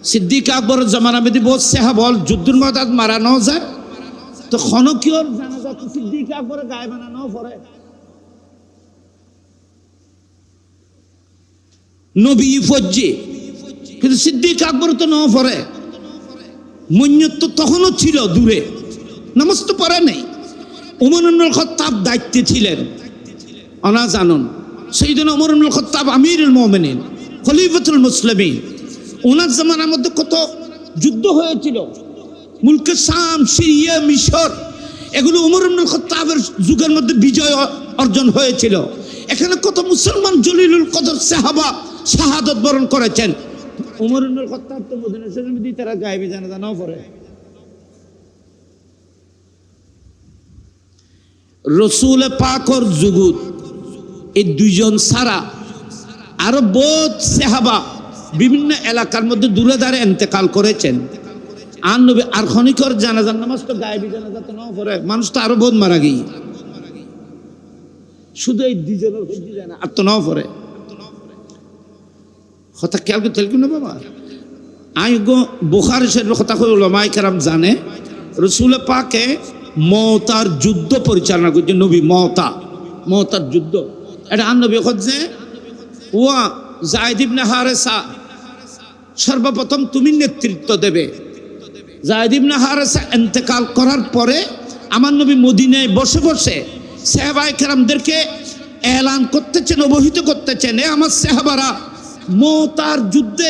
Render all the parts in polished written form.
সিদ্দিক আকবরের জামানা বেদি বহুত সাহাবল যুদ্ধের ময়দান মারানো যায়, তো খনকিয়র জানাজা তো সিদ্দিক আকবরের গায়ে বানানো পড়ে। নবী ফজ্জি, কিন্তু সিদ্দিক আকবর তো ন পড়ে। মন্যত তো তখনও ছিল দূরে, নামাজ তো পড়ে নেই। উমর ইবনুল খাত্তাব দায়িত্বে ছিলেন, অনা জানুন সাইয়েদনা উমর ইবনুল খাত্তাব আমিরুল মুমিনিন খলিফাতুল মুসলিমিন। ওনার জামানার মধ্যে কত যুদ্ধ হয়েছিল, মুলকে শাম, সিরিয়া, মিশর, এগুলো উমর ইবনুল খাত্তাবের যুগের মধ্যে বিজয় অর্জন হয়েছিল। এখানে কত মুসলমান জলিলুল কদর সাহাবা শাহাদাত বরণ করেছেন। উমর ইবনুল খাত্তাব তো মদিনা শরীফে দিয়ে তারা গায়েবী জানাজা নাও পড়ে। রসুল পাকর যুগুত এই দুইজন ছাড়া আরো বহুত সাহাবা বিভিন্ন এলাকার মধ্যে দূরে দাঁড়ে ইন্তেকাল করেছেন। আর নবী আর খনিকর জানাজার নামাজ তো গায়েবী জানাজা তো নাও পড়ে, মানুষ তো আরো বহুত মারা গিয়ে, শুধু এই দুজনের হজ্জি জানা আর তো নাও পড়ে। কথা খেয়াল করতে না বাবা, আই গো বুখারী শরীফের কথা কই উলামায়ে কেরাম জানে রসুল পাকে মওতার যুদ্ধ পরিচালনা করছে নবী। মওতার যুদ্ধ এটা আর নবী যে ওয়া যায়েদ ইবনে হারেসা সর্বপ্রথম তুমি নেতৃত্ব দেবে। যায়েদ ইবনে হারেসা ইন্তেকাল করার পরে আমার নবী মদিনায় বসে বসে সাহাবায়ে কেরামদেরকে এলান করতেছেন, অবহিত করতেছেন, এ আমার সাহাবারা, মওতার যুদ্ধে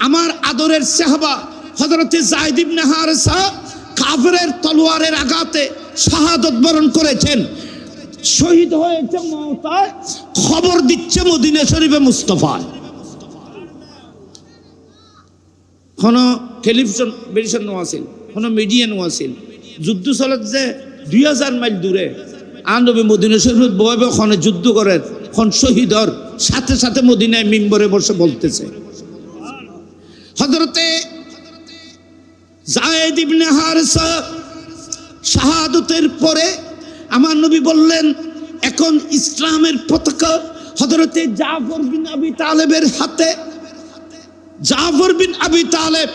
আমার আদরের সাহাবা হযরতে যায়েদ ইবনে হারেসা কাফেরের তলোয়ারের আঘাতে শাহাদাত বরণ করেছেন, শহীদ হয়েছে মওতায়। খবর দিচ্ছে মদিনা শরীফে মুস্তাফা। কোনো টেলিভিশন বেরিশন নোয়াছিল, কোনো মিডিয়া নোয়াছিল। যুদ্ধ চলত যে 2000 মাইল দূরে আর নবী মদিনা শরীফ বয়ে ওখানে যুদ্ধ করেন, খন শহীদর সাথে সাথে মদিনায় মিম্বরে বসে বলতেছে। হযরতে যায়েদ ইবনে হারেসা শাহাদাতের পরে আমার নবী বললেন এখন ইসলামের পতাকা হযরতে জাফর বিন আবি তালেবের হাতে। জাফর বিন আবি তালেব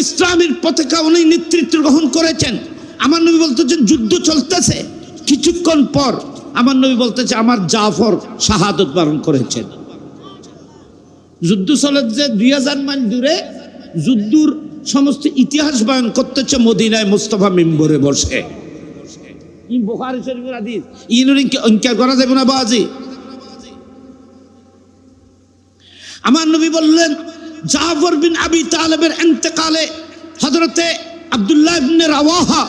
ইসলামের পতাকা উনি নেতৃত্ব গ্রহণ করেছেন। আমার নবী বলতেছেন যুদ্ধ চলতেছে, কিছুক্ষণ পর আমার নবী বলতেছে আমার জাফর শাহাদাত বরণ করেছেন। যুদ্ধ চলে যে 2000 মাইল দূরে, যুদ্ধর সমস্ত ইতিহাস বয়ান করতেছে মদিনায় মুস্তাফা মিম্বরে বসে। এই বুখারী শরীফের হাদিস, ইনুর ইনকার করা যাবে না বাজি। আমার নবী বললেন জাফর বিন আবি তালেবের ইন্তেকালে হযরতে আব্দুল্লাহ ইবনে রাওয়াহা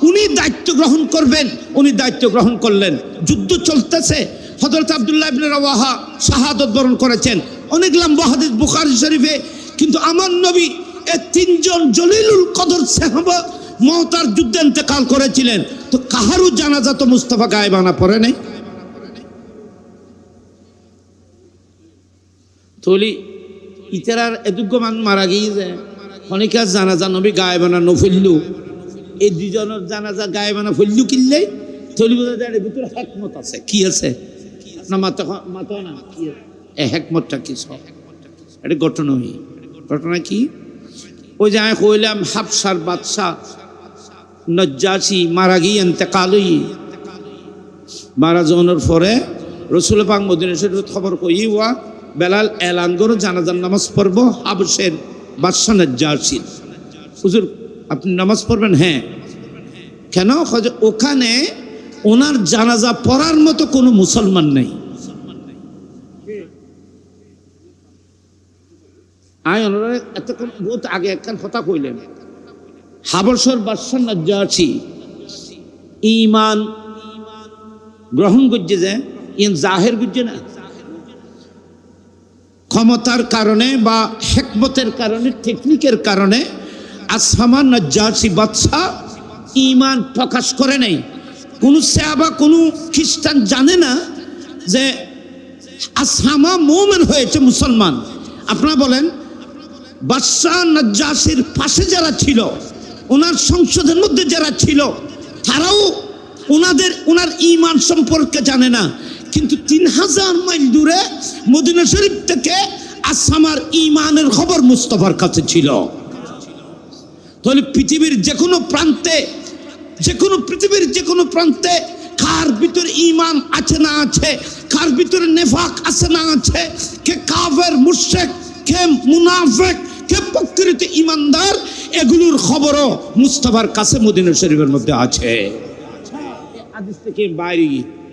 উনি দায়িত্ব গ্রহণ করবেন, উনি দায়িত্ব গ্রহণ করলেন। যুদ্ধ চলতেছে, হযরত আব্দুল্লাহ ইবনে রাওয়াহা শাহাদাত বরণ করেছেন। অনেক লম্বা হাদিস বুখারী শরীফে। কিন্তু আমার নবী এই তিনজন জলিলুল কদর সাহাবা মওতার যুদ্ধে ইন্তেকাল করেছিলেন, তো কাহারও জানাজা তো মুস্তাফা গায়েবানা পড়ে নাই। তলি ইতারার এদুগ্য মান মারা গিয়ে অনেকের জানাজা নবী গায়েবানা নফিল্লু, এই দুজনের জানাজা গায়েবানা ফিল্লু কিনলে তলি বোঝা যায় ভিতরে হেকমত আছে। কি আছে না মাথা না কি এ হেকমতটা কি সব এটা ঘটনা কি? ওই যে আমি কইলাম হাবশার বাদশাহ নজ্জাশী মারা গিয়ে ইন্তেকাল হই, মারা যাওয়ার পরে রসুল পাক মদিনা শরীফে খবর কই ওয়া বেলাল এলান করে জানাজার নামাজ পড়ব হাবশের বাদশাহ নজ্জাশী। হুজুর আপনি নামাজ পড়বেন? হ্যাঁ। কেন? ওখানে ওনার জানাজা পড়ার মতো কোনো মুসলমান নেই। এতক্ষণ বহুত আগে একখান কথা কইলেন, হাবশর বাদশাহ নজ্জাশী ঈমান গ্রহণ করছে যে জাহের করছে না, ক্ষমতার কারণে বা হিকমতের কারণে, টেকনিকের কারণে আসহামা নজ্জাশী বাদশাহ ঈমান প্রকাশ করে নাই। কোন সাহাবা কোন খ্রিস্টান জানে না যে আসহামা মুমিন হয়েছে, মুসলমান। আপনারা বলেন বাদশাহ নজ্জাশীর পাশে যারা ছিল, ওনার সংসদের মধ্যে যারা ছিল, তারাও ওনার ঈমান সম্পর্কে জানে না। কিন্তু 3000 মাইল দূরে মদিনা শরীফ থেকে আসামার ঈমানের খবর মুস্তাফার কাছে ছিল। তাহলে পৃথিবীর যে কোনো প্রান্তে, পৃথিবীর যে কোনো প্রান্তে কার ভিতরে ঈমান আছে না আছে, কার ভিতরে নেফাক আছে না আছে, কে কাফের মুশরিক, কে মুনাফিক, কে প্রকৃত ঈমানদার, এগুলোর খবরও মুস্তাফার কাছে মদিনা শরীফের মধ্যে আছে। হাদিস থেকে বাইরে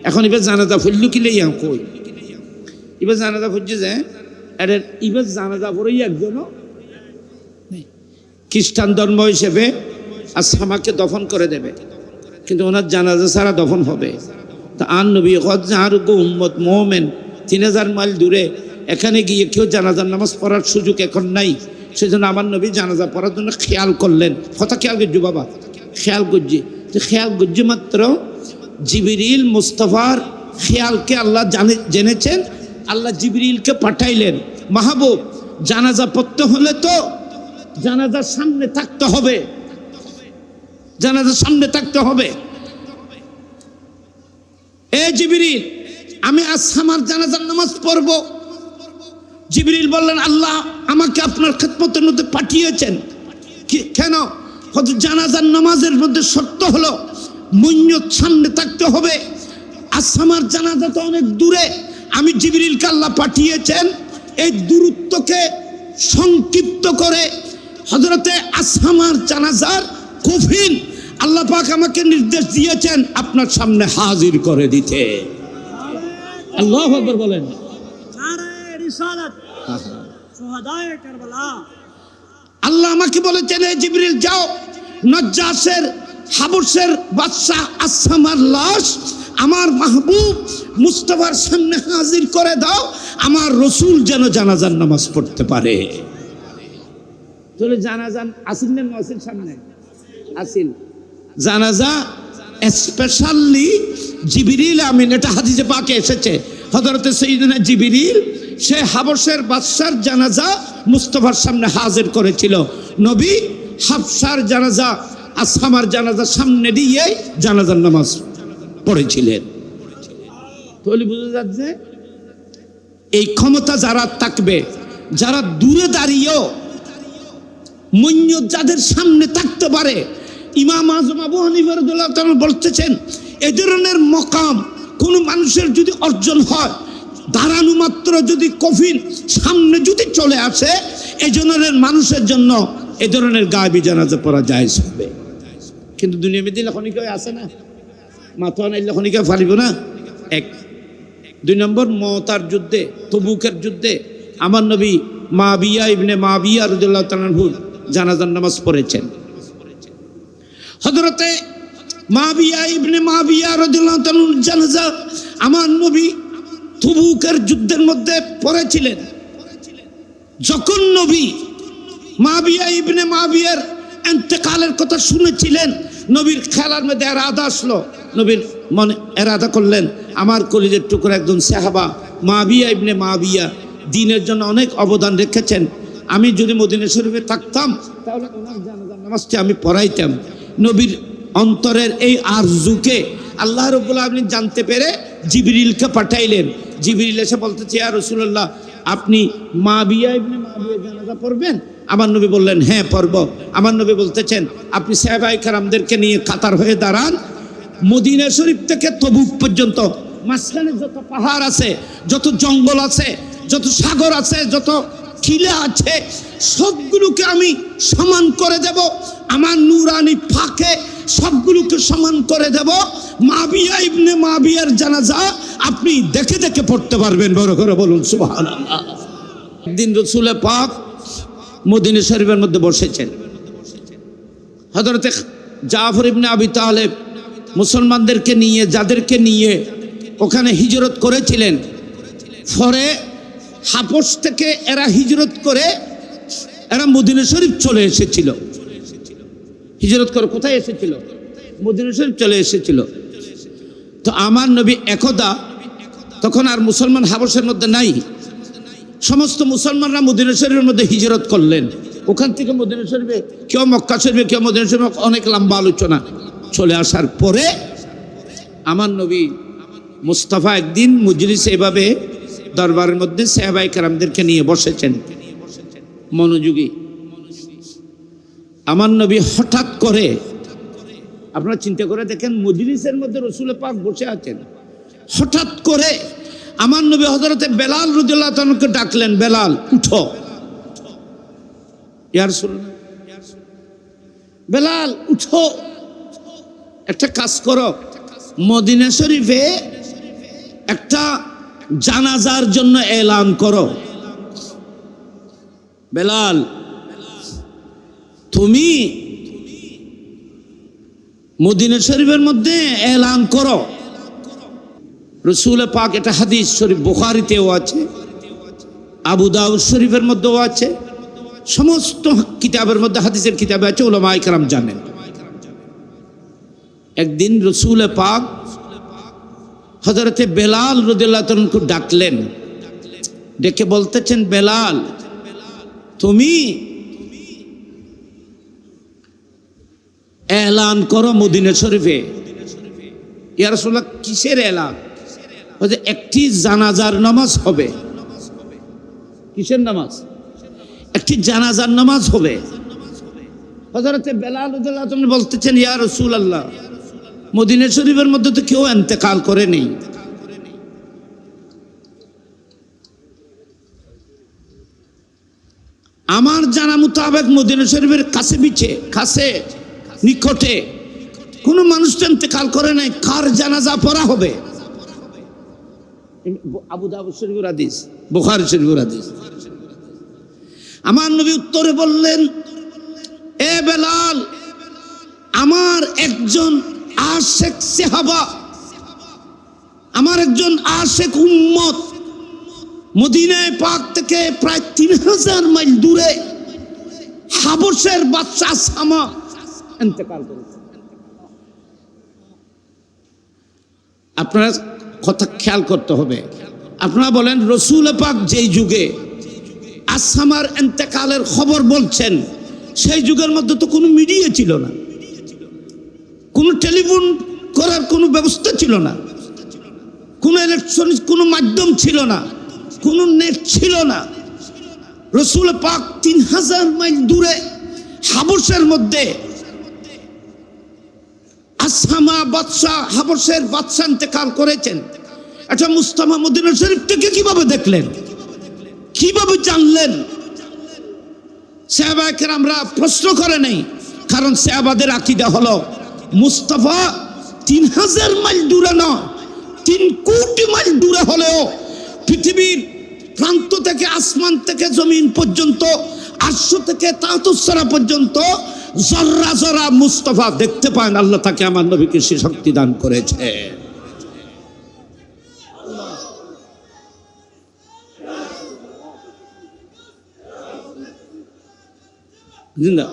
এখন এবার জানাজা ফুললু কি লইয়া কই, এবার জানাজা ফুলছে যে এবার জানাজা পড়েই একজনও খ্রিস্টান ধর্ম হিসেবে আসামাকে দফন করে দেবে, কিন্তু ওনার জানাজা ছাড়া দফন হবে। তা আর নবী আর উম্মত মোমেন 3000 মাইল দূরে, এখানে গিয়ে কেউ জানাজার নামাজ পড়ার সুযোগ এখন নাই। সেজন্য আমার নবী জানাজা পড়ার জন্য খেয়াল করলেন। কথা খেয়াল করছি বাবা, খেয়াল করছি যে খেয়াল করছি মাত্র জিবরিল মুস্তাফার খেয়ালকে আল্লাহ জেনেছেন। আল্লাহ জিবরিলকে পাঠাইলেন, মাহবুব জানাজা পড়তে হলে তো জানাজার সামনে থাকতে হবে, জানাজার সামনে থাকতে হবে। এ জিবরিল, আমি আসামার জানাজার নামাজ পড়ব। জিবরিল বললেন, আল্লাহ আমাকে আপনার খেদমতের মধ্যে পাঠিয়েছেন। কেন? জানাজার নামাজের মধ্যে শর্ত হলো মুন্নত সামনে থাকতে হবে। আসামার জানাজা তো অনেক দূরে, আমি জিবরিলকে আল্লাহ পাঠিয়েছেন এই দূরত্বকে সংক্ষিপ্ত করে হযরতে আসামার জানাজার কফিন আল্লাহ পাক আমাকে নির্দেশ দিয়েছেন আপনার সামনে হাজির করে দিতে। আল্লাহু আকবার বলেন। আল্লাহ আমাকে বলেছেন, হে জিবরিল যাও, নজ্জাশের হাবশের বাদশাহ আসামার লাশ আমার মাহবুব মুস্তাফার সামনে হাজির করে দাও, আমার রসুল যেন জানাজার নামাজ পড়তে পারে। তাহলে জানাজান আসিল না আসিল? সামনে আসিল জানাজা স্পেশালি জিবরিল আমিন, এটা হাদিসে পাকে এসেছে। হযরতে সাইয়্যিদনা জিবরিল সে হাবশের বাদশার জানাজা মুস্তাফার সামনে হাজির করেছিল। নবী হাবশার জানাজা আসামার জানাজার সামনে দিয়ে জানাজার নামাজ পড়েছিলেন। তাহলে বুঝা যাচ্ছে এই ক্ষমতা যারা থাকবে, যারা দূরে দাঁড়িয়েও মুন্নত যাদের সামনে থাকতে পারে, ইমাম আজম আবু হানিফা রাদিয়াল্লাহু তাআলা বলতেছেন, এই ধরনের মকাম কোন মানুষের যদি অর্জন হয়, দাঁড়ানো মাত্র যদি কফিন সামনে যদি চলে আসে, এই ধরনের মানুষের জন্য এই ধরনের গায়েবী জানাজা পড়া জায়েজ হবে। কিন্তু দুনিয়া মেদিন খনিকে আছে না, মাথা নাইলে খনিকে পারিব না। এক, দুই নম্বর মওতার যুদ্ধে, তবুকের যুদ্ধে আমার নবী মাবিয়া ইবনে মাবিয়া রাদিয়াল্লাহু তাআলা আনহুর জানাজার নামাজ পড়েছেন। হযরতে মাবিয়া ইবনে মাবিয়া রাদিয়াল্লাহু তাআলা জানাজা আমার নবী তবুকের যুদ্ধের মধ্যে পড়েছিলেন। যখন নবী মাবিয়া ইবনে মাবিয়ার ইন্তেকালের কথা শুনেছিলেন, নবীর খেলার মধ্যে এরাদা আসলো। নবীর মনে এরাদা করলেন, আমার কলিজের টুকরা একজন সাহাবা মাবিয়া ইবনে মাবিয়া দ্বীনের জন্য অনেক অবদান রেখেছেন, আমি যদি মদিনা শরীফে থাকতাম তাহলে ওনার জানাজার নামাজটি আমি পড়াইতাম। নবীর অন্তরের এই আরজুকে আল্লাহ রাব্বুল আলামিন জানতে পেরে জিবরিলকে পাঠাইলেন। জিবরিল এসে বলতেছে, ইয়া রাসূলুল্লাহ আপনি মাবিয়া ইবনে মাবিয়া জানাজা পড়বেন? আমার নবী বললেন, হ্যাঁ পড়ব। আমার নবী বলতেছেন, আপনি সাহাবায়ে কেরামদেরকে নিয়ে কাতার হয়ে দাঁড়ান, মদিনা শরীফ থেকে তবুক পর্যন্ত মাঝখানে যত পাহাড় আছে, যত জঙ্গল আছে, যত সাগর আছে, যত খিলা আছে, সবগুলোকে আমি সমান করে দেব। আমার নূরানি ফাঁকে সবগুলোকে সমান করে দেব। মাবিয়া ইবনে মাবিয়ার জানাজা আপনি দেখে দেখে পড়তে পারবেন। বড় করে বলুন সুবহানাল্লাহ। একদিন রাসূল পাক মদিনা শরীফের মধ্যে বসেছেন। হযরতে জাফর ইবনে আবি তালেব মুসলমানদেরকে নিয়ে, যাদেরকে নিয়ে ওখানে হিজরত করেছিলেন, পরে হাবশ থেকে এরা হিজরত করে এরা মদিনা শরীফ চলে এসেছিল। হিজরত করে কোথায় এসেছিল? মদিনা শরীফ চলে এসেছিল। তো আমার নবী একদা, তখন আর মুসলমান হাবশের মধ্যে নাই, সমস্ত মুসলমানরা মদিনা শরীফের মধ্যে হিজরত করলেন। ওখান থেকে মদিনা শরীফে, কেউ মক্কা শরীফে, কেউ মদিনা শরীফে, অনেক লম্বা আলোচনা। চলে আসার পরে আমার নবী মুস্তাফা একদিন মজলিসে এভাবে দরবারের মধ্যে সাহাবায়ে কেরামদেরকে নিয়ে বসেছেন মনোযোগী। আমার নবী হঠাৎ করে, আপনারা চিন্তা করে দেখেন, মজলিসের মধ্যে রাসূল পাক বসে আছেন, হঠাৎ করে আমার নবী হযরতে বেলাল রাদিয়াল্লাহু তাআলাকে ডাকলেন, বেলাল উঠো। ইয়া রাসূলুল্লাহ, বেলাল উঠো, একটা কাজ করো, মদিনা শরীফে একটা জানাজার জন্য এলান করো। বেলাল, তুমি মদিনা শরীফের মধ্যে এলান করো। রাসূল পাক, এটা হাদিস শরীফ বুখারীতেও আছে, আবু দাউদ শরীফের মধ্যেও আছে, সমস্ত কিতাবের মধ্যে, হাদিসের কিতাবে আছে, উলামায়ে কেরাম জানেন। একদিন রাসূল পাক হযরতে বেলাল রাদিয়াল্লাহু তাআলাকে ডাকলেন, ডেকে বলতেছেন, বেলাল তুমি এলান করো মদিনা শরীফে। ইয়া রাসূলুল্লাহ, কিসের এলান? বলে একটি জানাজার নামাজ হবে। কিসের নামাজ? একটি জানাজার নামাজ হবে। হযরতে বেলাল রাদিয়াল্লাহু তাআলা বলতেছেন, ইয়া রাসূলুল্লাহ, মদিনা শরীফের মধ্যে তো কেউ ইন্তেকাল করে নেই। আমার জানা মোতাবেক মদিনা শরীফের কাছে বিচে, কাছে নিকটে কোনো মানুষ তো ইন্তেকাল করে নাই, কার জানাজা পড়া হবে? আবু দাউদ শরীফের হাদিস, বুখারী শরীফের হাদিস। আমার নবী উত্তরে বললেন, এ বেলাল, আমার একজন আশেক সাহাবা, আমার একজন আশেক উম্মত মদিনায় পাক থেকে প্রায় 3000 মাইল দূরে হাবশের বাদশা আসামা ইন্তেকাল করেছে। আপনারা কথা খেয়াল করতে হবে। আপনারা বলেন, রাসূল পাক যেই যুগে আসামার ইন্তেকালের খবর বলছেন, সেই যুগের মধ্যে তো কোনো মিডিয়া ছিল না, কোনো টেলিফোন করার কোনো ব্যবস্থা ছিল না, কোনো ইলেকট্রনিক কোনো মাধ্যম ছিল না, কোনো নেট ছিল না। রাসূল পাক 3000 মাইল দূরে হাবশের মধ্যে আসামা বাদশা, হাবশের বাদশা ইন্তেকাল করেছেন। আচ্ছা, মুস্তাফা মদিনা শরীফ থেকে কিভাবে দেখলেন, কিভাবে জানলেন? সাহাবায়ে কেরামরা প্রশ্ন করে নাই, কারণ সাহাবাদের আকীদা হলো মুস্তাফা 3000 মাইল দূরে নয়, 3 কোটি মাইল দূরে হলেও পৃথিবীর প্রান্ত থেকে, আসমান থেকে জমিন পর্যন্ত, আরশ থেকে তাহতুসরা পর্যন্ত জর্রা জর্রা মুস্তাফা দেখতে পান। আল্লাহ তাকে, আমার নবীকে সে শক্তি দান করেছে। জিন্দা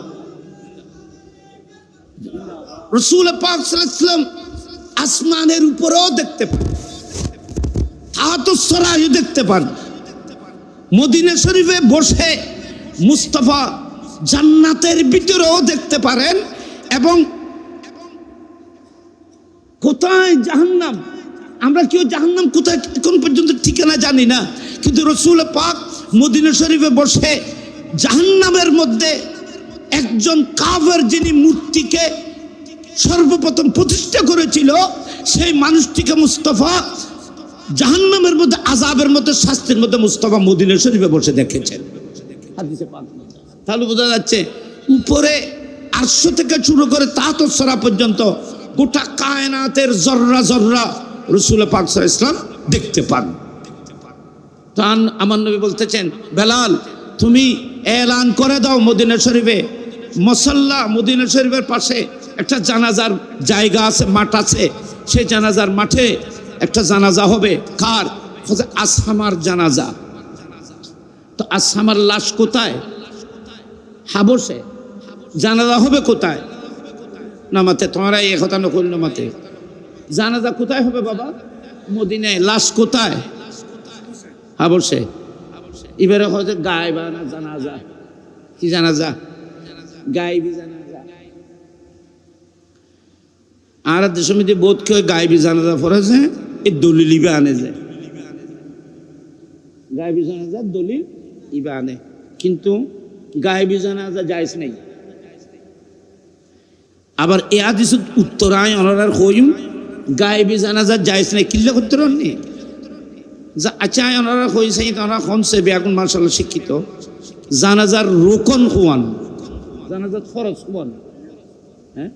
রাসূল পাক সাল্লাল্লাহু আলাইহি ওয়াসাল্লাম আসমানের উপরেও দেখতে পান, তাহতুসরাও দেখতে পান। মদিনা শরীফে বসে মুস্তাফা জান্নাতের ভিতরেও দেখতে পারেন, এবং কোথায় জাহান্নাম, আমরা কেউ জাহান্নাম কোথায় কোন পর্যন্ত ঠিকানা জানি না, কিন্তু রাসূল পাক মদিনা শরীফে বসে জাহান্নামের মধ্যে একজন কাফের, যিনি মূর্তিকে সর্বপ্রথম প্রতিষ্ঠা করেছিল, সেই মানুষটিকে মুস্তাফা জাহান্নামের মধ্যে, আযাবের মধ্যে, শাস্তির মধ্যে মুস্তাফা মদিনা শরীফে বসে দেখেছেন। হাদিসে পাক। তাহলে বোঝা যাচ্ছে, উপরে আরশ থেকে শুরু করে তাহতুসরা পর্যন্ত গোটা কায়নাতের জর্রা জর্রা রাসূল পাক সাল্লাল্লাহু আলাইহি ওয়াসাল্লাম দেখতে পান। তখন আমার নবী বলতেছেন, বেলাল তুমি এলান করে দাও মদিনা শরীফে, মুসাল্লা, মদিনা শরীফের পাশে একটা জানাজার জায়গা আছে, মাঠ আছে, সেই জানাজার মাঠে একটা জানাজা হবে। কার? আসহামার জানাজা। তো আসহামার লাশ কোথায়? হাবশে। জানাজা হবে কোথায়? নামাতে। তোমরা এই কথা নকল নামাতে। জানাজা কোথায় হবে বাবা? মদিনায়। লাশ কোথায়? হাবশে। এবারে হয়তো গায়েবা না জানাজা, কি জানাজা? গায়েবী জানাজা। আর দেশের মধ্যে বোধ কেউ গায়েবী জানাজা পড়েছে, এই দলিলিবে আনে যায়। গায়েবী জানাজার দলিল ইবা আনে, কিন্তু গায়েবী জানাজা জায়েজ নেই। আবার এ হাদিসের উত্তরায় অনারার কইম গায়েবী জানাজা জায়েজ নেই, কিল্লা করতে রাননি যা আচ্ছা ওনারা কইছে ওনারা কমছে বেগুন মাশাআল্লাহ শিক্ষিত, জানাজার রোকন হওয়ান, জানাজার ফরজ হওয়ান, হ্যাঁ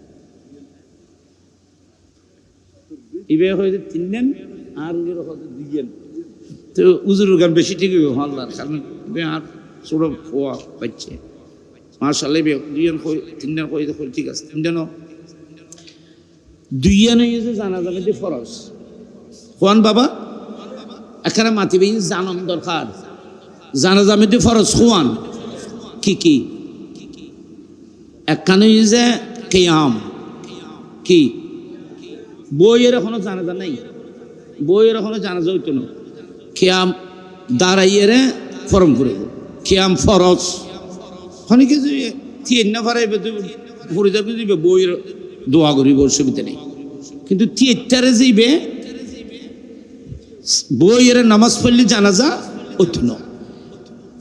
ইবে হইতে 3 দিন আর উজুর হইতে 2 দিন, তো উজুর গান বেশি ঠিক হইব আল্লাহর কারণ আর ছোট হওয়া পাচ্ছে মাশাআল্লাহ 2 দিন 3 দিন কইতে ঠিক আছে, 3 দিনও 2 দিন হইছে জানাজা মধ্যে ফরজ কোন বাবা এখানে মাতিবে জানাম দরকার, জানাজা মধ্যে ফরজ হওয়ান কি কি একখানে যে কিয়াম কি বইয়ের এখনো জানাজা নাই, বইয়ের এখনো জানাজা হইতো না, কিয়াম দাঁড়াইয়েরে ফরম করব কিয়াম ফরজ অনেকে যদি তিন না পারাইবে পড়ে যাবে দিবে বইয়ের দোয়া করিব অসুবিধা নেই, কিন্তু তিয়েটারে যাইবে বইয়ের নামাজ পড়লে জানাজা হইতো না।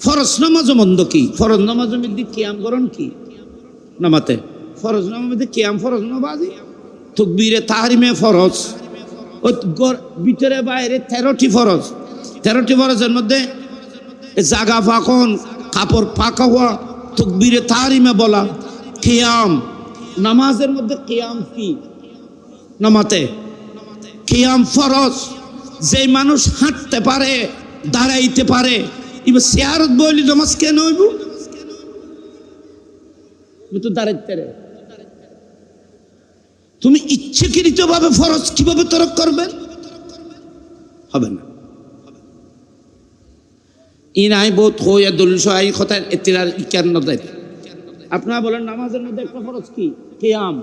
ফরজ নামাজ মন্দ কি, ফরজ নামাজের মধ্যে কিয়াম করণ কি নামাতে, ফরজ নামাজের মধ্যে কিয়াম ফরজ নামাজ, তাকবীরে তাহরিমে ফরজ, ভিতরে বাইরে 13টি ফরজ, 13টি ফরজের মধ্যে জাগা ফাঁকন কাপড় ফাঁকা হওয়া তাকবীরে তাহরিমে বলা, কিয়াম নামাজের মধ্যে কিয়াম কি নামাতে কিয়াম ফরজ, যে মানুষ হাঁটতে পারে দাঁড়াইতে পারে এবার চেয়ারত বইলি নামাজ কেন হইব, তো দাঁড়াইতে রে তুমি ইচ্ছাকৃত ভাবে ফরজ কিভাবে তরক করবেন, হবে না। ইনাই বহুত হইয়া দলিল সহাই কথা এতিরার ইকার নদাই, আপনারা বলেন নামাজের মধ্যে একটা ফরজ কি কিয়াম,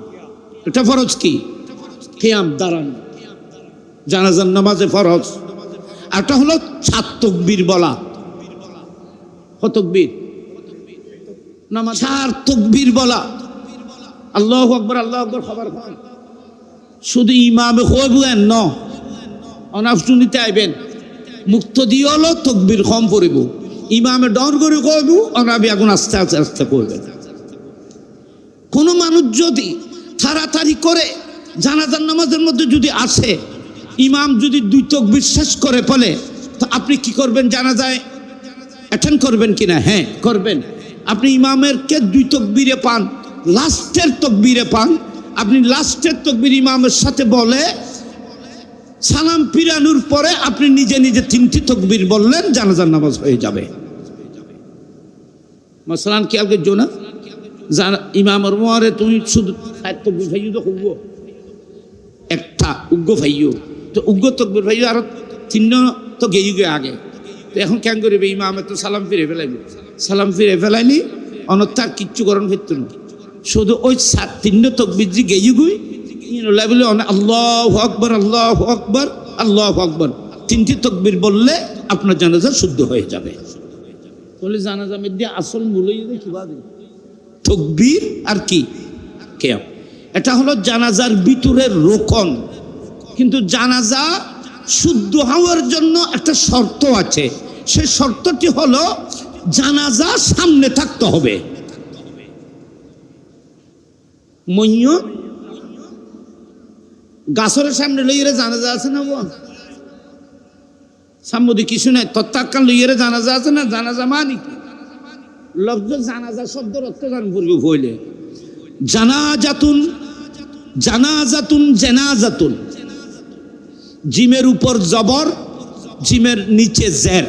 একটা ফরজ কি কিয়াম দাঁড়ানো, জানাজার নামাজে ফরজ, একটা হলো 7 তাকবীর বলা, কত তাকবীর নামাজ 4 তাকবীর বলা, আল্লাহু আকবার আল্লাহু আকবার খবর খান, শুধু ইমামে কইবেন ন অনাফসুনিতে আইবেন মুক্ত দিয়ে হলো তাকবীর কম পড়িব, ইমামে ডর করে কইব অনাবি আগুন আস্তে আস্তে আস্তে কইবেন। কোন মানুষ যদি তাড়াতাড়ি করে জানাজার নামাজের মধ্যে যদি আসে, ইমাম যদি 2 তাকবীর শেষ করে বলে, তো আপনি কি করবেন, জানাজায় অ্যাটেন্ড করবেন কিনা? হ্যাঁ করবেন। আপনি ইমামের কে 2 তাকবীরে পান, লাস্টের তাকবীরে পান, আপনি লাস্টের তাকবীর ইমামের সাথে বলে সালাম ফিরানোর পরে আপনি নিজে নিজে 3টি তাকবীর বললেন, জানাজার নামাজ হয়ে যাবে। মাসালান কি আগে জোনা ইমামের মোয়ারে তুমি শুধু 4 তাকবীর ভাইও তো খুব একটা উগ্র ভাইও তো উগ্র তাকবীর ভাইও আর 3 তো গেই গে আগে, তো এখন কেন করিবে ইমামে তো সালাম ফিরে ফেলাইব, সালাম ফিরে ফেলাইলি অনর্থ কিচ্ছু করণ ফিরত না, শুধু ওই 3 তাকবীর যে গেই গুই বলে আল্লাহু আকবার আল্লাহু আকবার আল্লাহু আকবার 3টি তাকবীর বললে আপনার জানাজা শুদ্ধ হয়ে যাবে। তাহলে জানাজা মধ্যে আসল মূলই কিভাবে তাকবীর আর কি কিয়াম, এটা হলো জানাজার ভিতরের রোকন, কিন্তু জানাজা শুদ্ধ হওয়ার জন্য একটা শর্ত আছে, সেই শর্তটি হলো জানাজা সামনে থাকতে হবে। মইয়ত গাছরের সামনে লইয়ে জানাজা আছে না, বোন সাম্মদি কিছু নাই, তত্ত্বাকাল লইয়ে জানাজা আছে না, জানাজা মানে কি লফজ জানাজা শব্দের অর্থ জান পূর্বে হইলে জানাজাতুন, জানাজাতুন জানাজাতুন, জিমের উপর জবর জিমের নিচে জের,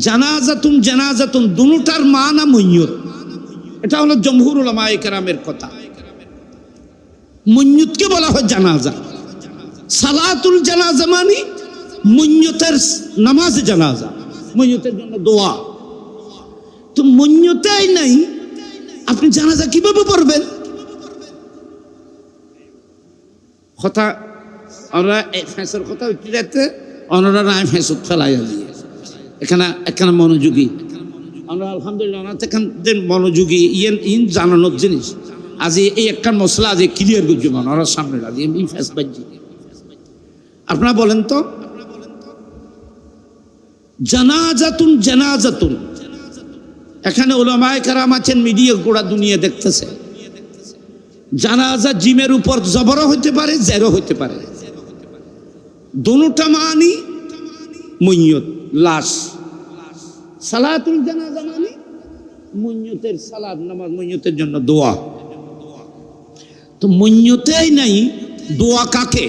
জানাজাতুন জানাজাতুন দুটার মানা মইয়ত, এটা হলো জমহুর উলামায়ে কেরামের কথা। মইয়তকে বলা হয় জানাজা, সালাতুল জানাজা মানে মইয়তের নামাজ জানাজা, মইয়তের জন্য দোয়া, তো মইয়তেই নাই আপনি জানাজা কিভাবে পড়বেন? কথা ওরা ফেঁসের কথা উঠতে যাচ্ছে, ওনারা রায় ফেঁসত ফেলাইয়া দিয়ে এখানে মনোযোগী, আমরা আলহামদুলিল্লাহ এখান মনোযোগী ইন জানানোর জিনিস, আজ এই একটা মশলা আজ ক্লিয়ার করছি ওনার সামনে আজ এই ফেঁস বাজি। আপনারা বলেন তো জানাজাতুন জানাজাতুন, এখানে উলামায়ে কেরাম আছেন, মিডিয়া গোড়া দুনিয়া দেখতেছে। জানাজা জিমের উপর জবরও হইতে পারে, জেরও হইতে পারে, দোনোটা মানি মইয়ত, লাশ। সালাতুল জানাজা মানি মইয়তের সালাত, নামাজ, মইয়তের জন্য দোয়া। তো মইয়তেই নাই দোয়া কাকে?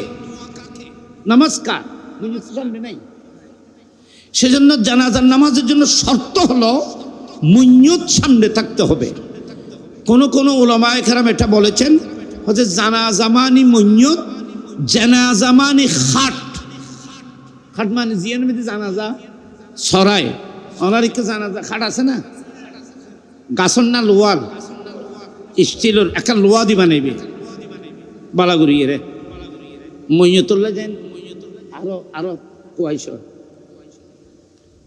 নামাজ কার? মইয়ত সামনে নাই। সেজন্য জানাজার নামাজের জন্য শর্ত হলো মইয়ত সামনে থাকতে হবে। কোন কোন উলামায়ে কেরাম এটা বলেছেন যে জানাজা মানি মইয়ত, জানাজা মানি খাট। খাট মানে জিয়ান মধ্যে জানাজা সরাই, অনারিকে জানাজা খাট আছে না, গাছর না লোয়ার, স্টিলের একটা লোয়া দি বানাইবে বালাগুড়ি রে মইয়তুল্লাহ যান। আরো আরো কুয়াইশ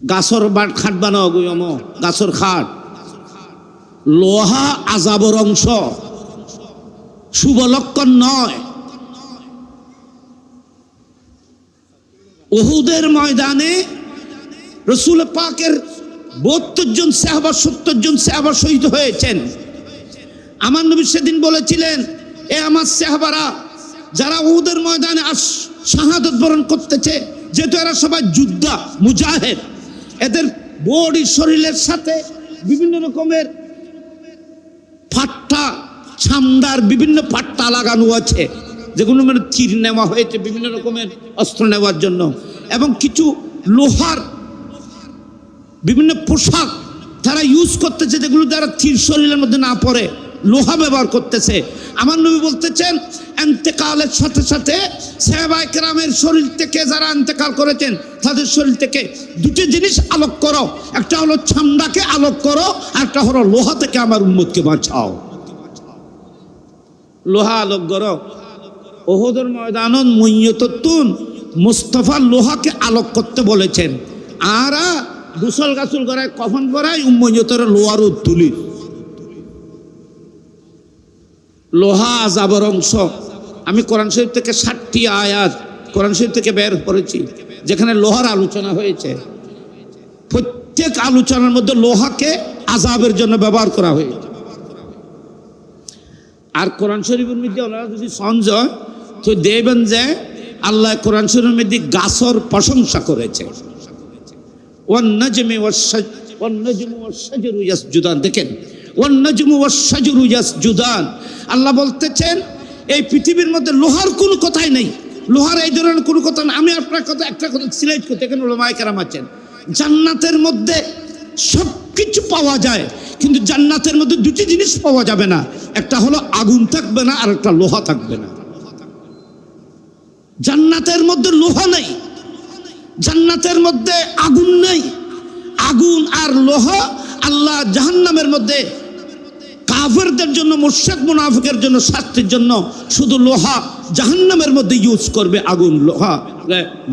গাছর খাট বানাও গুয়ম, গাছর খাট। লোহা আজাবর অংশ, শুভ লক্ষণ নয়। উহুদের ময়দানে রসুল পাকের 72 জন সাহাবা, 70 জন সাহাবা শহীদ হয়েছেন। আমার নবী সেদিন বলেছিলেন, এ আমার সাহাবারা যারা উহুদের ময়দানে শাহাদত বরণ করতেছে, যেহেতু এরা সবাই যোদ্ধা মুজাহিদ, এদের বডি শরীরের সাথে বিভিন্ন রকমের ফাট্টা, ছামদার বিভিন্ন ফাট্টা লাগানো আছে, যেগুলো মানে তীর নেওয়া হয়েছে বিভিন্ন রকমের অস্ত্র নেওয়ার জন্য, এবং কিছু লোহার বিভিন্ন পোশাক তারা ইউজ করতেছে, যেগুলো দ্বারা তীর শরীরের মধ্যে না পড়ে, লোহা ব্যবহার করতেছে। আমার নবী বলতেছেন, ইন্তেকালের সাথে সাথে সাহাবায়ে কেরামের শরীর থেকে যারা ইন্তেকাল করেছেন তাদের শরীর থেকে দুটো জিনিস আলোক করো, একটা হলো ছামড়াকে আলোক করো, আর একটা হলো লোহা থেকে আমার উম্মতকে বাঁচাও। লোহা আলোক করো। উহুদের ময়দানত মইয়তুন মুস্তাফা লোহাকে আলোক করতে বলেছেন, আর গোসল গাছুল করায় কফন করায় উম্মতের লোহার তুলি। লোহা আযাবের অংশ। আমি কোরআন শরীফ থেকে 60টি আয়াত কোরআন শরীফ থেকে বের করেছি যেখানে লোহার আলোচনা হয়েছে। প্রত্যেক আলোচনার মধ্যে লোহাকে আযাবের জন্য ব্যবহার করা হয়েছে। আর কোরআন শরীফের মধ্যে ওনারা যদি সঞ্জয় তো দেখবেন যে আল্লাহ কোরআন শরীফের মধ্যে গাছর প্রশংসা করেছে। ওয়ান-নাজমি ওয়াশ-শাজারু ইয়াসজুদান, দেখেন ওয়ান-নাজমু ওয়াশ-শাজারু ইয়াসজুদান। আল্লাহ বলতেছেন এই পৃথিবীর মধ্যে লোহার কোনো কথাই নেই, লোহার এই ধরনের কোনো কথা না। আমি আপনার কথা একটা কথা সিলেক্ট করতে, এখানে উলামায়ে কেরাম আছেন। জান্নাতের মধ্যে সব কিছু পাওয়া যায়, কিন্তু জান্নাতের মধ্যে দুটি জিনিস পাওয়া যাবে না, একটা হলো আগুন থাকবে না, আর একটা লোহা থাকবে না। জান্নাতের মধ্যে লোহা নেই, জান্নাতের মধ্যে আগুন নেই। আগুন আর লোহা আল্লাহ জাহান্নামের মধ্যে কাফেরদের জন্য, মুশরিক মুনাফিকের জন্য শাস্তির জন্য শুধু লোহা জাহান্নামের মধ্যে ইউজ করবে, আগুন লোহা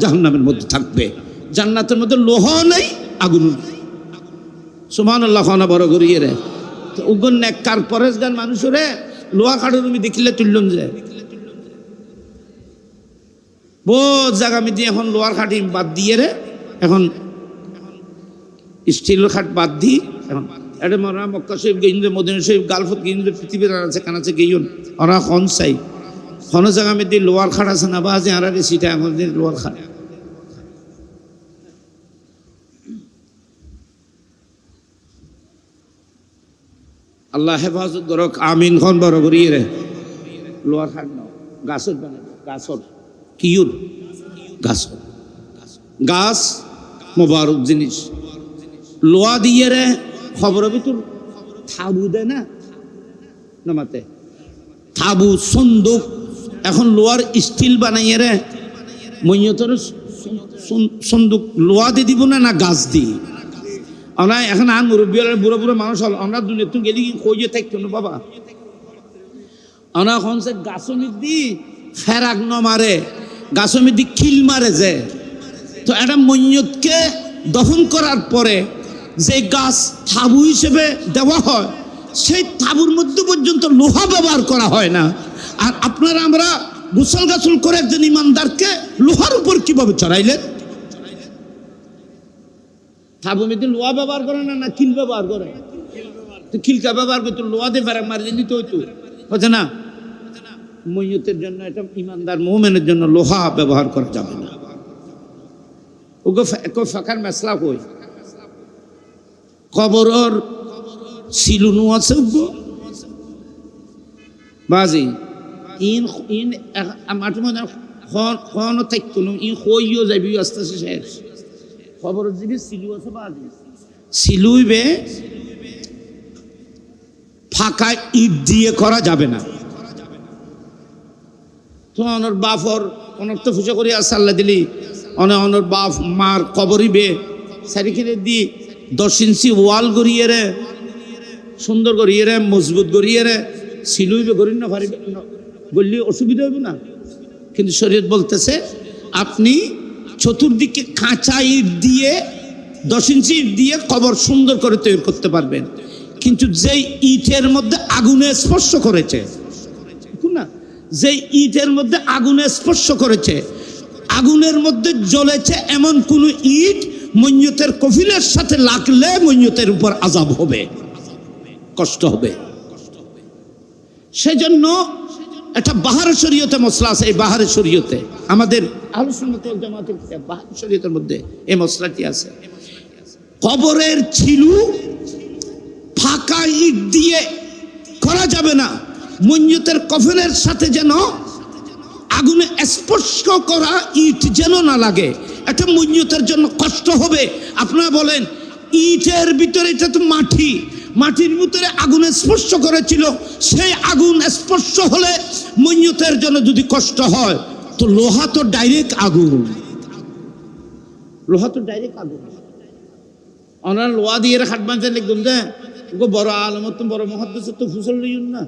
জাহান্নামের মধ্যে থাকবে। জান্নাতের মধ্যে লোহা নেই, আগুন নেই। সুবহানাল্লাহ, খানা বড় করিয়ে রে উগন নেককার পরেশগান মানুষরে লোহা কাঠের তুমি দেখিলে তুললুন যে বহুত জায়গা আমি দিয়ে এখন লোহার খাটি বাদ দিয়ে রে, এখন স্টিলের খাট বাদ দিই। এখন এটা মরা মক্কা শরীফ গেইন, মদিনা শরীফ, গালফত গেইন, পৃথিবীর আছে কানাচে গেইন, ওরা খন চাই কোনো জায়গা আমি দিয়ে লোহার খাট আছে না, বা আছে আর সিটা এখন দিয়ে লোহার খাট। আল্লাহ হেফাজত করক, আমিন খন বড় করিয়ে রে। লোহার খাট নাও, গাছর বানাবো, গাছর কিউর গাছর, গাছ মোবারক জিনিস। লোহা দিয়ে রে খবরের ভিতর থাবু দেয় না নামাতে, থাবু সন্দুক। এখন লোহার স্টিল বানাইয়ে রে মইয়তর সন্দুক লোহা দিয়ে দিব না, না গাছ দিই। আমরা এখন আন মুরব্বী বুড়ো বুড়ো মানুষ হল, আমরা দুনিয়া তুমি গেলি কইয়ে থাকতো না বাবা। আমরা এখন সে গাছনি দি ফেরাক ন মারে, গাছনি দি খিল মারে যে। তো একটা মইয়তকে দফন করার পরে যে গাছ তাবু হিসেবে দেওয়া হয়, সেই তাবুর মধ্যে পর্যন্ত লোহা ব্যবহার করা হয় না। আর আপনারা আমরা গোসল গাছল করে একজন ইমানদারকে লোহার উপর কিভাবে চড়াইলেন? সাবমিতে লোহা ব্যবহার করে না কিল ব্যবহার করে? তো খিলকা ব্যবহার করতো, লোহা দিয়ে ফেরা মারি দিলি তো হইতো, হচ্ছে না? মইয়তের জন্য, এটা ইমানদার মুমিনের জন্য লোহা ব্যবহার করা যাবে না। ওগো ফাঁকার মেসলা কই কবরর সিলুনু আছে বাজি ইন ইন মাঠে মধ্যে খন থাকতো না, ইন কইও যাবি আস্তে আস্তে শেষ। খবর যদি সিলু আছে বাজি সিলুইবে ফাঁকা ইট দিয়ে করা যাবে না। তো অনর বাফর অনর তো ফুসা করি আর সাল্লা দিলি অনর বাপ মার কবরিবে চারিখানে দি 10 ইঞ্চি ওয়াল গড়িয়ে রে, সুন্দর গড়িয়ে রে, মজবুত গড়িয়ে রে সিলুইবে গড়ি না পারিবে, বললে অসুবিধা হবে না। কিন্তু শরীয়ত বলতেছে আপনি চতুর্দিকে কাঁচা ইট দিয়ে 10 ইঞ্চি ইট দিয়ে কবর সুন্দর করে তৈরি করতে পারবেন। কিন্তু যেই ইটের মধ্যে আগুনে স্পর্শ করেছে না, যেই ইটের মধ্যে আগুনে স্পর্শ করেছে, আগুনের মধ্যে জ্বলেছে এমন কোন ইট মইয়তের কফিলের সাথে লাগলে মইয়তের উপর আযাব হবে, কষ্ট হবে। সেজন্য একটা বাহার শরীয়তে মসলা আছে। এই বাহার শরীয়তে আমাদের আহলুস সুন্নাত ওয়াল জামাতের বাহার শরীয়তের মধ্যে এই মসলাটি আছে। কবরের ছিলু ফাঁকা ইট দিয়ে করা যাবে না, মইয়তের কফিলের সাথে যেন আগুনে স্পর্শ করা ইট যেন না লাগে, এটা মইয়তের জন্য কষ্ট হবে। আপনারা বলেন ইটের ভিতরে, এটা তো মাটি, মাটির ভিতরে আগুনে স্পর্শ করেছিল, সেই আগুন স্পর্শ হলে মইয়তের জন্য যদি কষ্ট হয়, তো লোহা তো ডাইরেক্ট আগুন, লোহা তো ডাইরেক্ট আগুন। ওনার লোহা দিয়ে খাট বাঁধতে লিখুন যে বড় আলমত বড় মহাদ্দেশ তো ফুসল লইন না।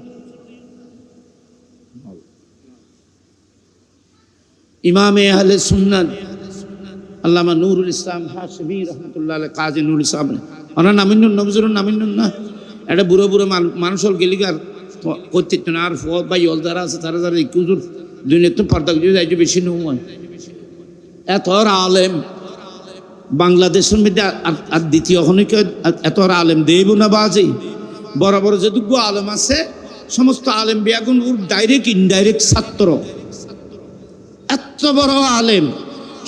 ইমামে আহলে সুন্নাত আল্লামা নুরুল ইসলাম হাশমি রহমতুল্লাহ আলাইহি, কাজী নুরুল ইসলাম, ওনার নামিনুন নবজুরুন নামিনুন না, এটা বুড়ো বুড়ো মানুষ হল গেলিগার করতে না। আর ফত বা ইল যারা আছে তারা যারা ইকুজুর দুনিয়া তো পর্দা যদি যাইতে বেশি নয়। এত আলেম বাংলাদেশের মধ্যে আর দ্বিতীয় খনিকে এত আলেম দেব না বাজে। বড় বড় যেটুকু আলেম আছে সমস্ত আলেম বিয়াগুন ডাইরেক্ট ইনডাইরেক্ট ছাত্র। এত বড় আলেম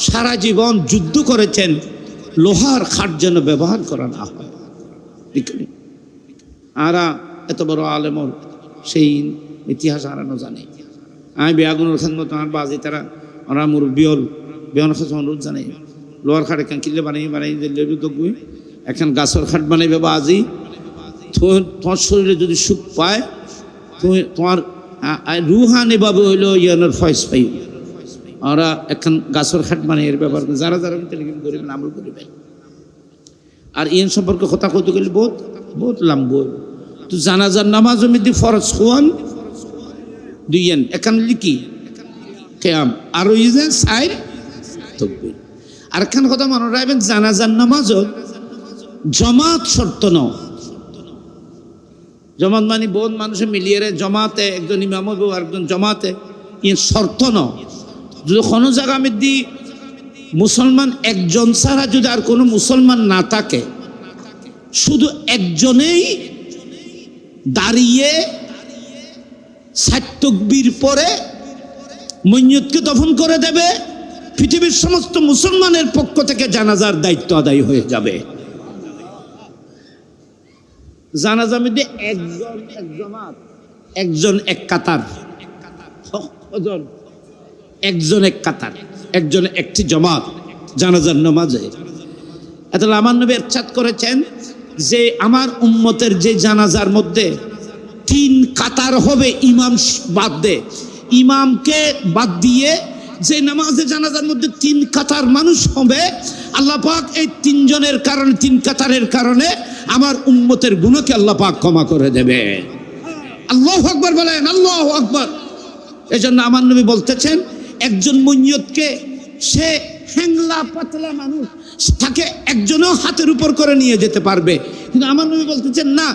সারা জীবন যুদ্ধ করেছেন লোহার খাট যেন ব্যবহার করা না হয়। আরা এত বড় আলেমর সেই ইতিহাস হারানো জানে। আমি বেয়াগুনের খেদমত আমার বাজি তারা ওরা মুরব্বিয়ল বেয়ন খাস অনুরোধ জানে লোহার খাট এখান কিনলে বানাই দিলে দেখবি এখন গাছের খাট বানাইবে বাজি। তোমার শরীরে যদি সুখ পায় তুমি তোমার রুহানিভাবে হইলো ইয়ানোর ফয়েজ পাই। ওরা এখন গাছের খাট বানাই এর ব্যবহার করে যারা যারা করিবেন আমল করিবেন। আর ইন সম্পর্কে কথা কইতে গেলে বহুত লাম্ব। তো জানাজার নামাজ মধ্যে ফরজ খুয়ান দুইয়েন এখান লিখি কেয়াম আর ওই যে সাইড তকবীর। আর একখান কথা মনে রাখবেন, জানাজার নামাজও জমাত শর্ত ন। জমাত মানে বহুত মানুষে মিলিয়ে জমাতে একজন ইমাম হইব আর একজন জমাতে, ই শর্ত ন। যদি কোনো জায়গা মধ্যে মুসলমান একজন ছাড়া যদি আর কোনো মুসলমান না থাকে, শুধু একজনেই দাঁড়িয়ে 7 তাকবীর পরে মইয়তকে দফন করে দেবে, পৃথিবীর সমস্ত মুসলমানের পক্ষ থেকে জানাজার দায়িত্ব আদায় হয়ে যাবে। জানাজা মধ্যে একজন এক জামাত, একজন এক কাতার, একজন এক কাতার, একজন একটি জামাত জানাজার নামাজে। এত আমার নবী ইরশাদ করেছেন যে আমার উম্মতের যে জানাজার মধ্যে 3 কাতার হবে ইমাম বাদ দে, ইমামকে বাদ দিয়ে যে নামাজে জানাজার মধ্যে 3 কাতার মানুষ হবে, আল্লাহ পাক এই 3 জনের কারণে 3 কাতারের কারণে আমার উম্মতের গুনাহকে আল্লাহ পাক ক্ষমা করে দেবে। আল্লাহু আকবার বলেন, আল্লাহু আকবার। এজন্য আমার নবী বলতেছেন একজন মইয়তকে সে হ্যাংলা পাতলা মানুষ তাকে একজনও হাতের উপর করে নিয়ে যেতে পারবে, কিন্তু আমার নবী বলতেছেন না,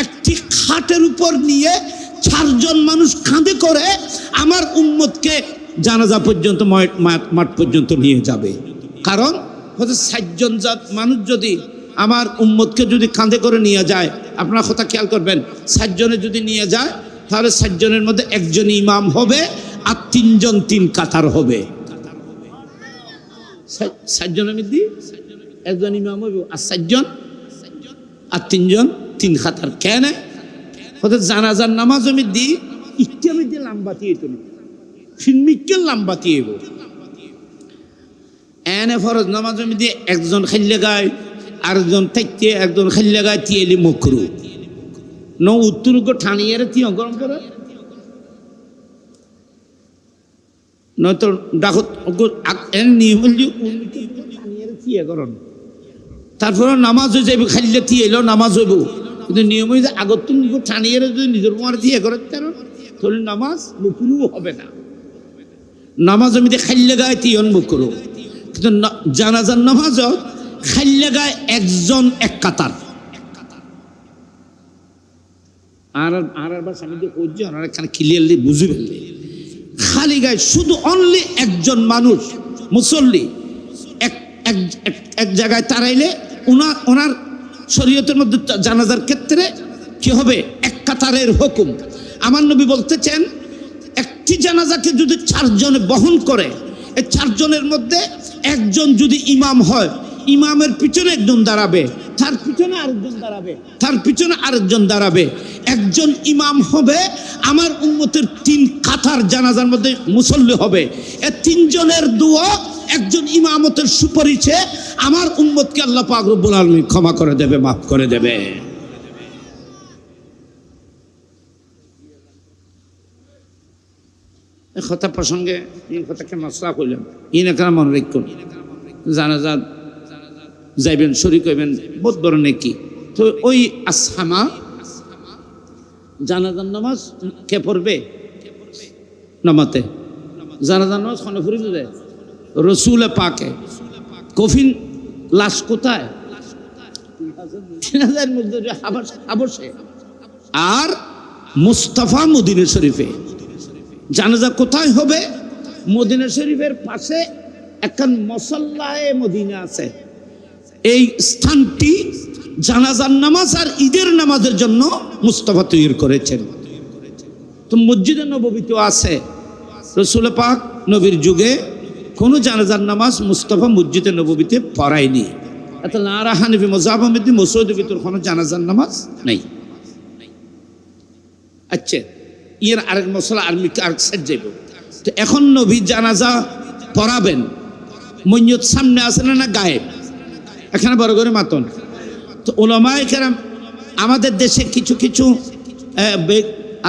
একটি খাটের উপর নিয়ে 4 জন মানুষ কাঁধে করে আমার উম্মতকে জানাজা পর্যন্ত মাঠ পর্যন্ত নিয়ে যাবে। কারণ হচ্ছে 60 জন মানুষ যদি আমার উম্মতকে যদি কাঁধে করে নিয়ে যায়, আপনার কথা খেয়াল করবেন, 60 জনে যদি নিয়ে যায় তাহলে 60 জনের মধ্যে একজন ইমাম হবে আর 3 জন 3 কাতার হবে। 60 জনের মধ্যে একজন ইমাম হবে আর 60 জন আর 3 জন 3 কাতার। কেন? জানাজার নামাজ মধ্যে ইচ্ছা মধ্যে লাম্বাতি হইতো না, ফিল্মিকের লাম্বাতি হইব। এনে ফরজ নামাজের মধ্যে একজন খাইলে গায়, আরেকজন থাকতে একজন খাইলে গায়, তিয়েলি মকরু ন উত্তর ঠানিয়ে তিয় গরম করে নয়তো ডাকত নিয়ম তিয়ে গরম। তারপরে নামাজ হয়ে যাবে, খাইলে তিয়ে এলো নামাজ হইব, কিন্তু নিয়ম হয়ে যায় আগত ঠানিয়ে যদি নিজের মার তিয়ে করে তাহলে নামাজ মকরু হবে না। নামাজ আমি খাইলে গায় তিয়ন মকরু, কিন্তু জানাজার নামাজ খাইলে গায় একজন এক কাতার। আর স্বামী করছে ওনারা এখানে ক্লিয়ারলি বুঝে ফেললে, খালি গায়ে শুধু অনলি একজন মানুষ মুসল্লি এক জায়গায় তারাইলে ওনার শরীয়তের মধ্যে জানাজার ক্ষেত্রে কি হবে? এক কাতারের হুকুম। আমার নবী বলতেছেন একটি জানাজাকে যদি 4 জনে বহন করে, এই 4 জনের মধ্যে একজন যদি ইমাম হয়, ইমামের পিছনে একজন দাঁড়াবে, তার পিছনে আরেকজন দাঁড়াবে, তার পিছনে আরেকজন দাঁড়াবে, একজন ইমাম হবে, আমার উম্মতের 3 কাতার জানাজার মধ্যে মুসল্লি হবে। এই 3 জনের দোয়া একজন ইমামতের সুপারিশে আমার উম্মতকে আল্লাহ পাক রব্বুল আলামিন ক্ষমা করে দেবে, মাফ করে দেবে। এই কথা প্রসঙ্গে এই কথাকে মশলা করলাম, ইনাকার মনে রাখুন, জানাজা যাইবেন, শরীক হইবেন, বহুত বড় নেকি। তো ওই আসহামা জানাজার নামাজ কে পড়বে? নামাতে জানাজার নামাজ খনে ফুরিয়ে দেয় রসুলে পাকে। কফিন লাশ কোথায়? 3000 মধ্যে হাবশে আর মুস্তাফা মদিনা শরীফে। জানাজা কোথায় হবে? মদিনা শরীফের পাশে এখন মুসাল্লায়ে মদিনা আছে। এই স্থানটি জানাজার নামাজ আর ঈদের নামাজের জন্য মুস্তাফা তৈরি করেছেন। তো মসজিদে নববীতে আছে, রসুল পাক নবীর যুগে কোনো জানাজার নামাজ মুস্তাফা মসজিদে নববীতে পড়ায়নি। এত নারা হানিফি মযহাব মধ্যে মসজিদের ভিতর কোনো জানাজার নামাজ নেই। আচ্ছা, এর আরেক মশলা আরেক সাইড যাইব। তো এখন নবী জানাজা পড়াবেন, মইয়ত সামনে আছে না গায়েব? এখানে বড় করে মাতন। তো উলামায়ে কেরাম আমাদের দেশে কিছু কিছু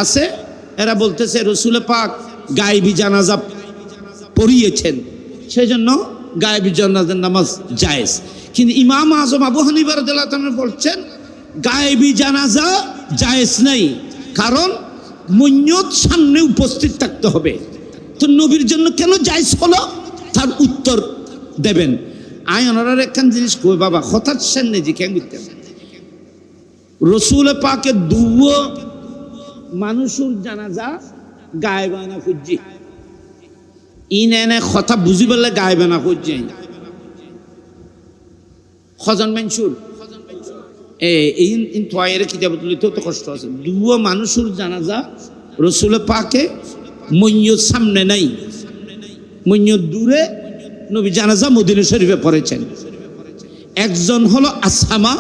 আছে, এরা বলতেছে রসুল পাক গায়েবী জানাজা পড়িয়েছেন, সেই জন্য গায়েবী জানাজার নামাজ জায়েজ। কিন্তু ইমাম আজম আবু হানিফা রাদিয়াল্লাহু তাআলা বলছেন গায়েবী জানাজা জায়েজ নাই, কারণ মইয়ত সামনে উপস্থিত থাকতে হবে। তো নবীর জন্য কেন জায়েজ হলো, তার উত্তর দেবেন। ওনারা একখান জিনিস কই বাবা, হঠাৎ সামনে যে কেন রসুল পাকে দুয়ো মানুষের জানাজা গায়েবানা খুঁজছি, এনে কথা বুঝি বললে গায়েবানা খুঁজছে খজন মানসুর এই তোয়ের কিতাব তুলিতেও তো কষ্ট আছে। দুয়ো মানুষের জানাজা রসুল পাকে মইয়ত সামনে নাই, মইয়ত দূরে, নবী জানাজা মদিনা শরীফে পড়েছেন। একজন হলো আসহামা,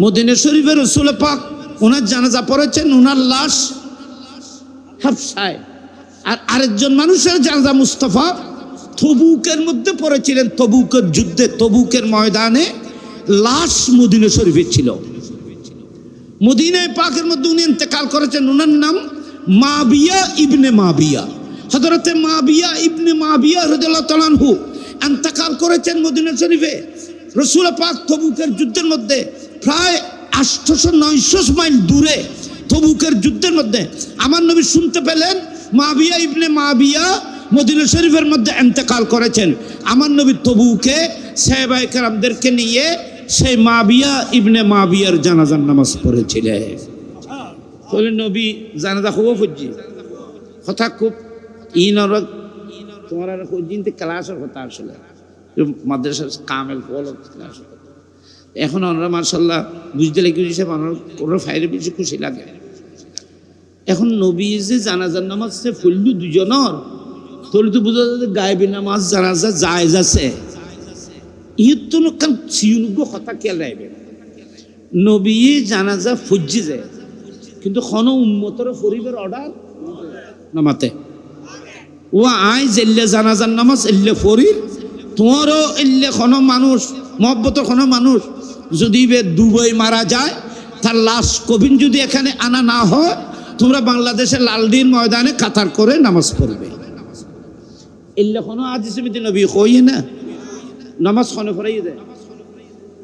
মদিনা শরীফে রসুল পাক ওনার জানাজা পড়েছেন, ওনার লাশ হাফসায়। আর আরেকজন মানুষের জানাজা মুস্তাফা তবুকের মধ্যে পড়েছিলেন, তবুকের যুদ্ধে, তবুকের ময়দানে লাশ মদিনা শরীফে ছিল। মদিনায় পাকের মধ্যে উনি ইন্তেকাল করেছেন, ওনার নাম মাবিয়া ইবনে মাবিয়া। হযরতে মাবিয়া ইবনে মাবিয়া রাদিয়াল্লাহু তাআলা আনহু ইন্তেকাল করেছেন মদিনা শরীফে। রাসূল পাক তবুকের যুদ্ধের মধ্যে প্রায় 800-900 মাইল দূরে তবুকের যুদ্ধের মধ্যে আমার নবী শুনতে পেলেন মাবিয়া ইবনে মাবিয়া মদিনা শরীফের মধ্যে ইন্তেকাল করেছেন। আমার নবী তবুকে সাহাবায়ে কেরামদেরকে নিয়ে সেই মাবিয়া ইবনে মাবিয়ার জানাজার নামাজ পড়েছিলেন। তাহলে নবী জানাজা খুব ফুজি কথা খুব ইনর তোমার খুঁজিনতে ক্লাসের কথা আসলে মাদ্রাসার কামেল ফল ক্লাস। এখন আমরা মার্শাল্লাহ বুঝতে লেগে হিসেবে ওরা ফাইরে বেশি খুশি লাগে। এখন নবী যে জানাজার নামাজ সে ফুল্লু দুজনের তোলে তো বোঝা যায় গায়েবী নামাজ জানাজা জায়েজ আছে। ইয়ে তো কারণ সিউনুগ্য কথা খেয়াল রাখবে নবী জানাজা ফুজি যায় কিন্তু কোনো উম্মতর ফরিবের অর্ডার নামাতে ও আই জেল্লে জানাজার নামাজ এল্লে ফরির তোমারও এল্লে কোনো মানুষ মহব্বতের কোনো মানুষ যদি দুবাই মারা যায় তার লাশ কবিন যদি এখানে আনা না হয় তোমরা বাংলাদেশের লালদিন ময়দানে কাতার করে নামাজ পড়বে। এল্লে কোনো আজ সমিতি নবী কইয়ে না নামাজ খনে ফরাইয়ে দেয়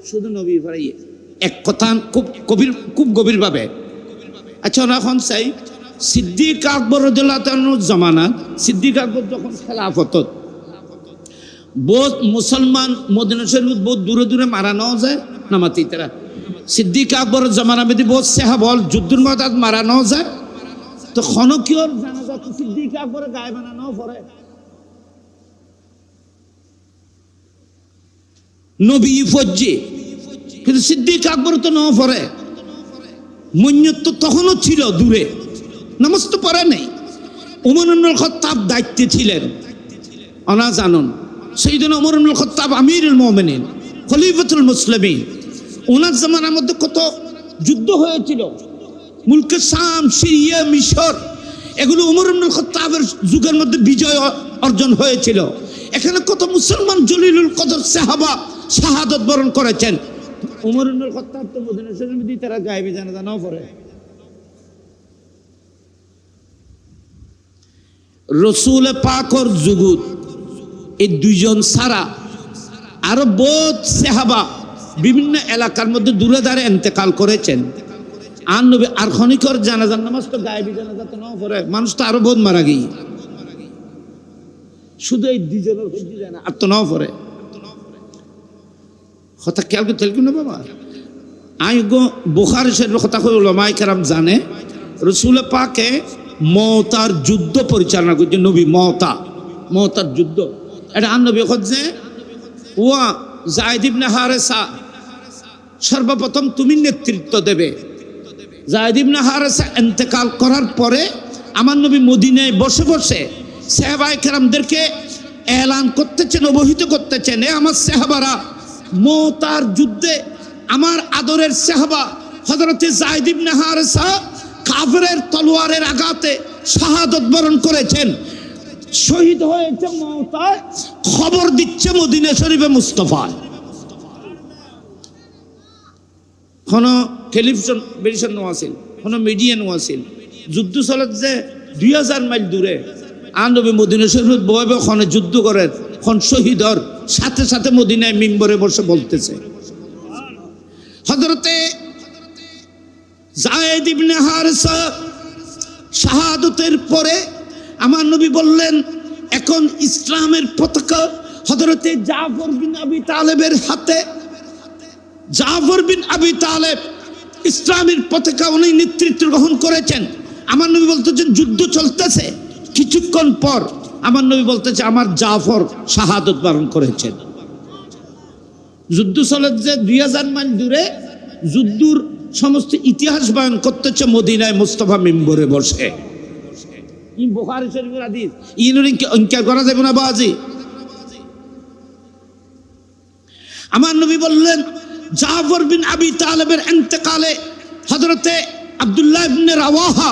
শুধু নবী ফরাইয়ে এক কথা খুব গভীরভাবে। আচ্ছা এখন চাই সিদ্দিক আকবর রাদিয়াল্লাহু তাআলার জামানাত সিদ্দিক আকবর যখন খেলাফত বহুত মুসলমান মদিনা শরীফ বহুত দূরে দূরে মারানো যায় নামাতি তারা সিদ্দিক আকবরের জামানা মেদি বহুত সাহাবল যুদ্ধের ময়দান মারানো যায় তো খনকিয়র জানাজা তো সিদ্দিক আকবরের গায়ে বানানো পড়ে নবী ফজ্জি কিন্তু সিদ্দিক আকবর তো নাও পড়ে মন্যত তো তখনও ছিল দূরে নামাজ তো পড়ে নেই। ওমর ইবনুল খাত্তাব দায়িত্বে ছিলেন অনা জানুন সাইয়েদনা ওমর ইবনুল খাত্তাব আমিরুল মুমিনিন খলিফাতুল মুসলিমিন ওনার জামানার মধ্যে কত যুদ্ধ হয়েছিল মুলকে শাম সিরিয়া মিশর এগুলো ওমর ইবনুল খাত্তাবের যুগের মধ্যে বিজয় অর্জন হয়েছিল। এখানে কত মুসলমান জলিলুল কদর সাহাবা শাহাদাত বরণ করেছেন। ওমর ইবনুল খাত্তাব তো মদিনা শরীফের মধ্যে তারা গায়েবী জানাজা নাও পড়ে। রসুল পাকর যুগুত এই দুইজন ছাড়া আরো বহুত সাহাবা বিভিন্ন এলাকার মধ্যে দূরে দাঁড়ে ইন্তেকাল করেছেন। আর নবী আর খনিকর জানাজার নামাজ তো গায়েবী জানাজা তো নাও পড়ে মানুষ তো আরো বহুত মারা গিয়ে শুধু এই দুইজনের হইতে যায় না আর তো নাও পড়ে কথা খেয়াল করতে না বাবা। আইগো বুখারী শরীফের কথা কই উলামায়ে কেরাম জানে রাসূল পাকে মওতার যুদ্ধ পরিচালনা করছেন নবী মওতার যুদ্ধ এটা আন নবী খোঁজে ওয়া যায়েদ ইবনে হারেসা সর্বপ্রথম তুমি নেতৃত্ব দেবে। যায়েদ ইবনে হারেসা ইন্তেকাল করার পরে আমার নবী মদিনায় বসে বসে সাহাবায়ে কেরামদেরকে এলান করতেছেন অবহিত করতেছেন এ আমার সাহাবারা মওতার যুদ্ধে আমার আদরের সাহাবা হযরতে যায়েদ ইবনে হারেসা কাফেরের তলোয়ারের আঘাতে শাহাদাত বরণ করেছেন শহীদ হয়েছে মওতায় খবর দিচ্ছে মদিনা শরীফে মুস্তাফা কোন টেলিভিশন বেরিশন নোয়াছিল কোন মিডিয়া নোয়াছিল যুদ্ধ চলে যে 2000 মাইল দূরে আর নবী মদিনা শরীফে বয়ে খনে যুদ্ধ করেন খন শহীদর সাথে সাথে মদিনায় মিম্বরে বসে বলতেছে হযরতে যায়েদ ইবনে হারেসা শাহাদাতের পরে আমার নবী বললেন এখন ইসলামের পতাকা হযরতে জাফর বিন আবি তালেবের হাতে। জাফর বিন আবি তালেব ইসলামের পতাকা উনি নেতৃত্ব গ্রহণ করেছেন। আমার নবী বলতেছেন যুদ্ধ চলতেছে কিছুক্ষণ পর আমার নবী বলতেছে আমার জাফর শাহাদাত বরণ করেছেন। যুদ্ধ চলে যে 2000 মাইল দূরে যুদ্ধর সমস্ত ইতিহাস বয়ান করতেছে মদিনায় মুস্তাফা মিম্বরে বসে। ই বুখারী শরীফের হাদিস ইনুর ইনকার করা যাবে না বাজি। আমার নবী বললেন জাফর বিন আবি তালেবের ইন্তেকালে হযরতে আব্দুল্লাহ ইবনে রাওয়াহা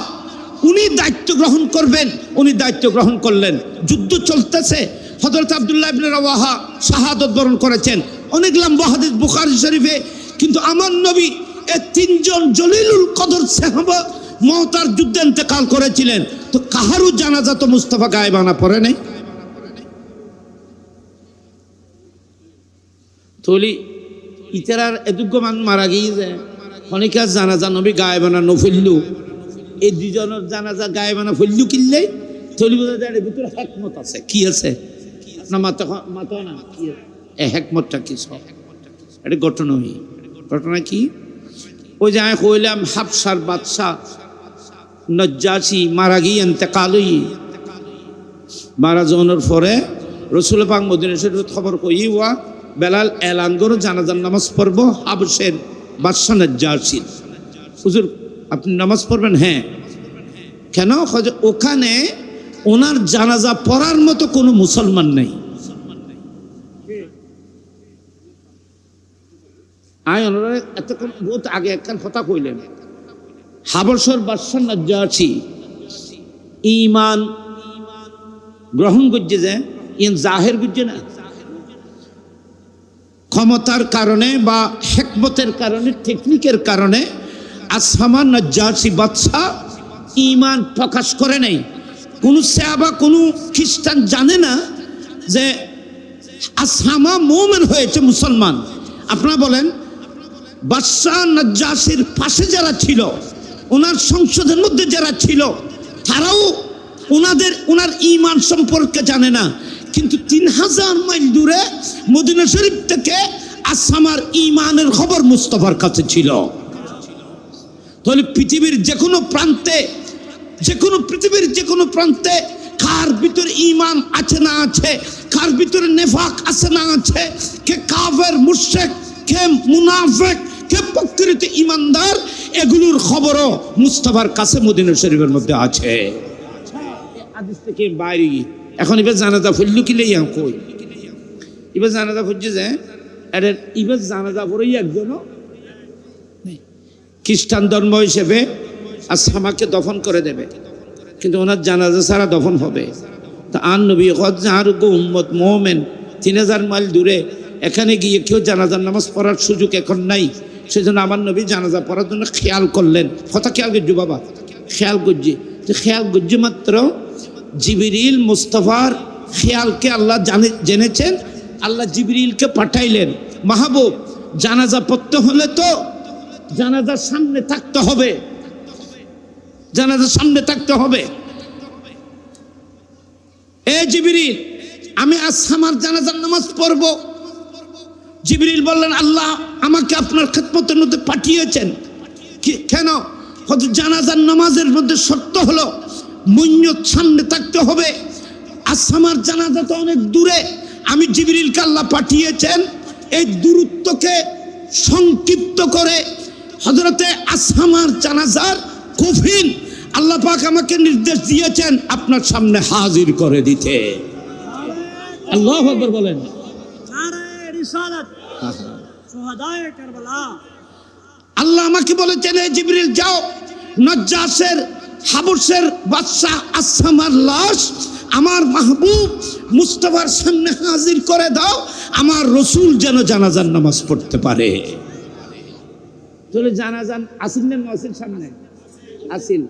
উনি দায়িত্ব গ্রহণ করবেন উনি দায়িত্ব গ্রহণ করলেন। যুদ্ধ চলতেছে হযরত আব্দুল্লাহ ইবনে রাওয়াহা শাহাদাত বরণ করেছেন। অনেক লম্বা হাদিস বুখারী শরীফে কিন্তু আমার নবী এই তিনজন জলিলুল কদর সাহাবা মওতার যুদ্ধে ইন্তেকাল করেছিলেন তো কাহারও জানাজা তো মুস্তাফা গায়েবানা পড়ে নাই। তলি ইতারার এদুগ্য মান মারা গিয়েছে অনেকের জানাজা নবী গায়েবানা নফিল্লু এই দুজনের জানাজা গায়েবানা ফিল্লু কিনলেই তলি বোঝা যায় এর ভিতরে হিকমত আছে। কি আছে না মাথা না কি এই হিকমতটা কি সব এটা ঘটনা কি ওই যে আমি কইলাম হাবশার বাদশাহ নজ্জাশী মারা গিয়ে ইন্তেকাল মারা যাওয়ার পরে রাসূল পাক মদিনা শরীফে খবর কই ওয়া বেলাল এলান করে জানাজার নামাজ পড়বো হাবশের বাদশা নাজ্জাশীর। হুজুর আপনি নামাজ পড়বেন? হ্যাঁ। কেন? ওখানে ওনার জানাজা পড়ার মতো কোনো মুসলমান নেই। আয় ওনারা এতক্ষণ বহুত আগে একখান কথা কইলেন, হাবশর বাদশা নাজ্জাশী ঈমান গ্রহণ করছে, যে ইন জাহের করছে না, ক্ষমতার কারণে বা হিকমতের কারণে, টেকনিকের কারণে আসহামা নাজ্জাশী বাদশা ঈমান প্রকাশ করে নাই। কোন সাহাবা কোন খ্রিস্টান জানে না যে আসহামা মুমিন হয়েছে, মুসলমান। আপনারা বলেন বাদশা নাজ্জাশীর পাশে যারা ছিল, ওনার সংসদের মধ্যে যারা ছিল, তারাও ওনার ঈমান সম্পর্কে জানে না। কিন্তু 3000 মাইল দূরে মদিনা শরীফ থেকে আসহামার ঈমানের খবর মুস্তাফার কাছে ছিল। তাহলে পৃথিবীর যে কোনো প্রান্তে, পৃথিবীর যে কোনো প্রান্তে কার ভিতরে ঈমান আছে না আছে, কার ভিতরে নেফাক আছে না আছে, কে কাফের মুশরিক, কে মুনাফিক, কে প্রকৃত ঈমানদার, এগুলোর খবরও মুস্তাফার কাছে মদিনা শরীফের মধ্যে আছে। হাদিস থেকে বাইরে এখন এবার জানাজা ফুললু কি লইয়া কই, এবার জানাজা ফুলছে যে এবার জানাজা পড়েই একজনও খ্রিস্টান ধর্ম হিসেবে আসহামাকে দফন করে দেবে, কিন্তু ওনার জানাজা ছাড়া দফন হবে। তা আর নবী আর উম্মত মোমেন 3000 মাইল দূরে, এখানে গিয়ে কেউ জানাজার নামাজ পড়ার সুযোগ এখন নাই। সেজন্য আমার নবী জানাজা পড়ার জন্য খেয়াল করলেন। কথা খেয়াল করছি বাবা, খেয়াল করছি, খেয়াল করছি মাত্র জিবরিল মুস্তাফার খেয়ালকে আল্লাহ জেনেছেন। আল্লাহ জিবরিলকে পাঠাইলেন, মাহবুব জানাজা পড়তে হলে তো জানাজার সামনে থাকতে হবে, জানাজার সামনে থাকতে হবে। এ জিবরিল, আমি আসহামার জানাজার নামাজ পড়ব। জিবরিল বললেন, আল্লাহ আমাকে আপনার খেদমতের মধ্যে পাঠিয়েছেন। কেন? জানাজার নামাজের মধ্যে শর্ত হলো মুন্নত সামনে থাকতে হবে। আসহামার জানাজা তো অনেক দূরে, আমি জিবরিলকে আল্লাহ পাঠিয়েছেন এই দূরত্বকে সংক্ষিপ্ত করে হযরতে আসহামার জানাজার কফিন আল্লাহ পাক আমাকে নির্দেশ দিয়েছেন আপনার সামনে হাজির করে দিতে। আল্লাহু আকবার বলেন। আল্লাহ আমাকে বলেছেন, হে জিবরিল যাও, নাজ্জাশের হাবশের বাদশা আসহামার লাশ আমার মাহবুব মুস্তাফার সামনে হাজির করে দাও, আমার রসুল যেন জানাজার নামাজ পড়তে পারে। তাহলে জানাজান আসিল না নসিল? সামনে আসিল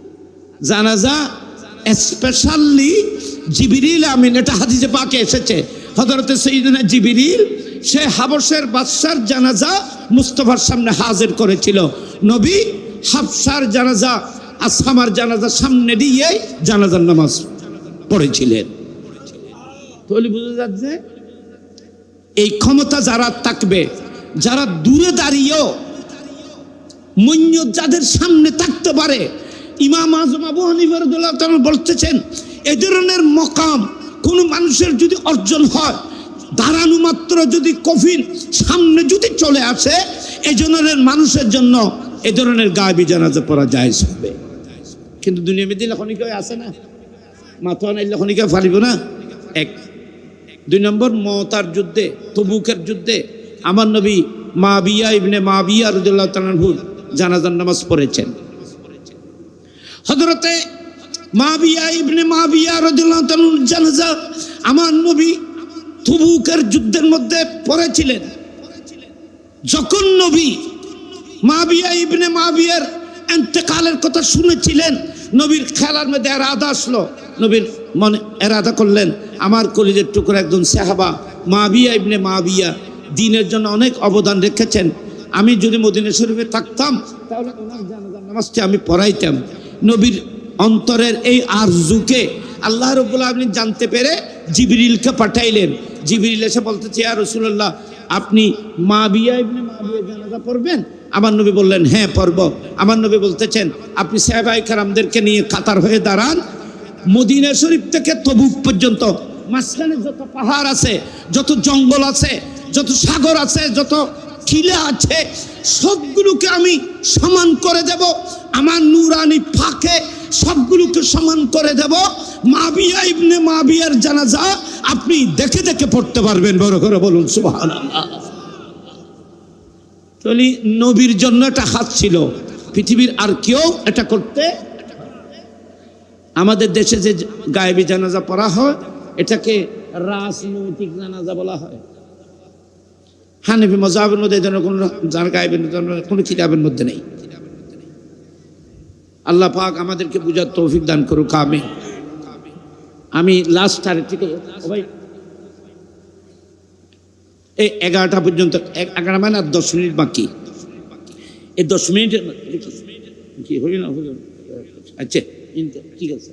জানাজা স্পেশালি জিবরিল আমিন, এটা হাদিসে পাকে এসেছে। হযরতে সাইয়্যিদনা জিবরিল সে হাবশের বাদশার জানাজা মুস্তাফার সামনে হাজির করেছিল। নবী হাবশার জানাজা আসহামার জানাজার সামনে দিয়ে জানাজার নামাজ পড়েছিলেন। তাহলে বুঝা যাচ্ছে এই ক্ষমতা যারা থাকবে, যারা দূরে দাঁড়িয়েও মুন্নত যাদের সামনে থাকতে পারে, ইমাম আজম আবু হানিফা রাদিয়াল্লাহু তাআলা বলতেছেন, এই ধরনের মকাম কোন মানুষের যদি অর্জন হয়, দাঁড়ানো মাত্র যদি কফিন সামনে যদি চলে আসে, এই ধরনের মানুষের জন্য এই ধরনের গায়েবী জানাজা পড়া জায়েজ হবে। কিন্তু দুনিয়া মেদি লখনিকে আছে না, মাথা নাই লখনিকে ফালিব না। এক। 2 নম্বর, মওতার যুদ্ধে, তবুকের যুদ্ধে আমার নবী মাবিয়া ইবনে মাবিয়া রাদিয়াল্লাহু তাআলা আনহু জানাজার নামাজ পড়েছেন। হযরতে মাবিয়া ইবনে মাবিয়া রাদিয়াল্লাহু তাআলা জানাজা আমার নবী তবুকের যুদ্ধের মধ্যে পড়েছিলেন। যখন নবী মাবিয়া ইবনে মাবিয়ার ইন্তেকালের কথা শুনেছিলেন, নবীর খেলার মধ্যে এরাদা আসলো। নবীর মনে এরাদা করলেন, আমার কলিজের টুকরা একজন সাহাবা মাবিয়া ইবনে মাবিয়া দ্বীনের জন্য অনেক অবদান রেখেছেন, আমি যদি মদিনা শরীফে থাকতাম তাহলে ওনার জানাজার নামাজটি আমি পড়াইতাম। নবীর অন্তরের এই আরজুকে আল্লাহ রাব্বুল আলামিন জানতে পেরে জিবরিলকে পাঠাইলেন। জিবরিল এসে বলতেছে, ইয়া রাসূলুল্লাহ আপনি মাবিয়া ইবনে মাবিয়া জানাজা পড়বেন? আমার নবী বললেন, হ্যাঁ পড়ব। আমার নবী বলতেছেন, আপনি সাহাবায়ে কেরামদেরকে নিয়ে কাতার হয়ে দাঁড়ান, মদিনা শরীফ থেকে তবুক পর্যন্ত মাঝখানে যত পাহাড় আছে, যত জঙ্গল আছে, যত সাগর আছে, যত টিলা আছে, সবগুলোকে আমি সমান করে দেব। আমার নূরানি ফাঁকে সবগুলোকে সমান করে দেব। মাবিয়া ইবনে মাবিয়ার জানাজা আপনি দেখে দেখে পড়তে পারবেন। বড় করে বলুন সুবহানাল্লাহ। তাহলে নবীর জন্য একটা হাত ছিল, পৃথিবীর আর কেউ এটা করতে। আমাদের দেশে যে গায়েবী জানাজা পড়া হয়, এটাকে রাজনৈতিক জানাজা বলা হয়। হানাফি মাযহাবের মধ্যে এই ধরনের কোনো গায়েবের কোনো কিতাবের মধ্যে নেই। আল্লাহ পাক আমাদেরকে বুঝার তৌফিক দান করুক, আমিন। আমি লাস্ট আর ঠিক ভাই এই 11টা পর্যন্ত, 11 মানে আর 10 মিনিট বাকি। এই 10 মিনিট কি হইল না? আচ্ছা ঠিক আছে।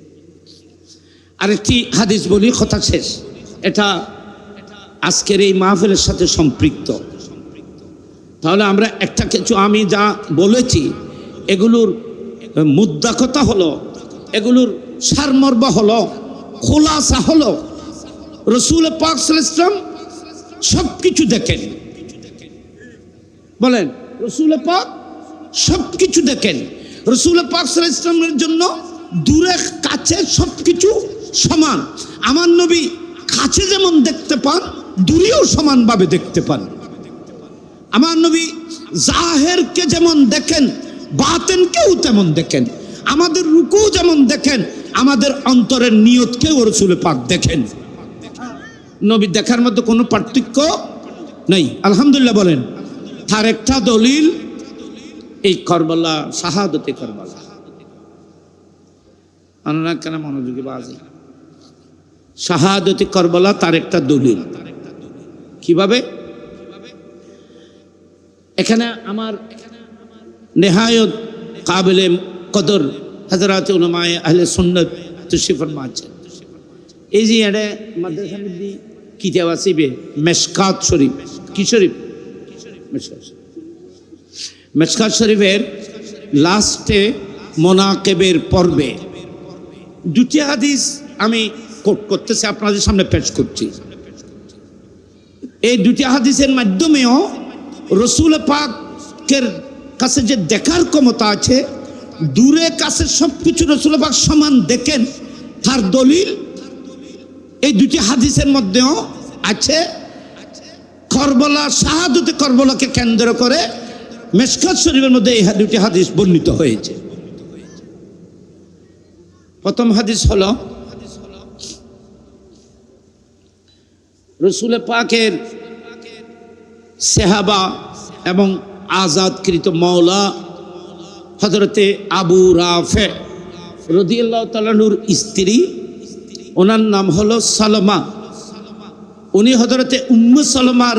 আরেকটি হাদিস বলি, কথা শেষ। এটা আজকের এই মাহফিলের সাথে সম্পৃক্ত। তাহলে আমরা একটা কিছু, আমি যা বলেছি এগুলোর মুদ্রা কথা হলো, এগুলোর সারমর্ম হলো, খোলাসা হলো, রাসূল পাক সাল্লাল্লাহু আলাইহি ওয়াসাল্লাম সবকিছু দেখেন। বলেন, রাসূল পাক সবকিছু দেখেন। রাসূল পাক সাল্লাল্লাহু আলাইহি ওয়াসাল্লামের জন্য দূরে কাছে সবকিছু সমান। আমার নবী কাছে যেমন দেখতে পান, দূরেও সমানভাবে দেখতে পান। আমার নবী জাহেরকে যেমন দেখেন, বাতেনকেও তেমন দেখেন। আমাদের রুকু যেমন দেখেন, আমাদের অন্তরের নিয়তকেও রাসূল পাক দেখেন। নবী দেখার মধ্যে কোনো পার্থক্য নেই। আলহামদুলিল্লাহ বলেন। তার একটা দলিল এই কারবালা, শাহাদতে কারবালা। আনারা কেন মনোযোগী বাজে? শাহাদতে কারবালা তার একটা দলিল। কিভাবে? এখানে আমার নেহায়ত কাবিলে কদর হযরত উলামায়ে আহলে সুন্নাত তশরিফ ফরমা আছেন। এই যে এটা মাদ্রাসার মধ্যে কিতাব আছে, মেশকাত শরীফ। কি শরীফ? মেশকাত শরীফের লাস্টে মোনাকেবের পর্বে দুটি হাদিস আমি কোট করতেছি, আপনাদের সামনে পেশ করছি। এই দুটি হাদিসের মাধ্যমেও রাসূল পাকের কাছে যে দেখার ক্ষমতা আছে, দূরে কাছে সবকিছু রাসূল পাক সমান দেখেন, তার দলিল এই দুটি হাদিসের মধ্যেও আছে। কারবালা, শাহাদতে কারবালাকে কেন্দ্র করে মেশকাত শরীফের মধ্যে এই দুটি হাদিস বর্ণিত হয়েছে। প্রথম হাদিস হলো রাসূল পাকের সাহাবা এবং আজাদকৃত মাওলা হযরতে আবু রাফে রাদিয়াল্লাহু তাআলা নূর স্ত্রী, ওনার নাম হলো সালমা। উনি হযরতে উম্মে সালমার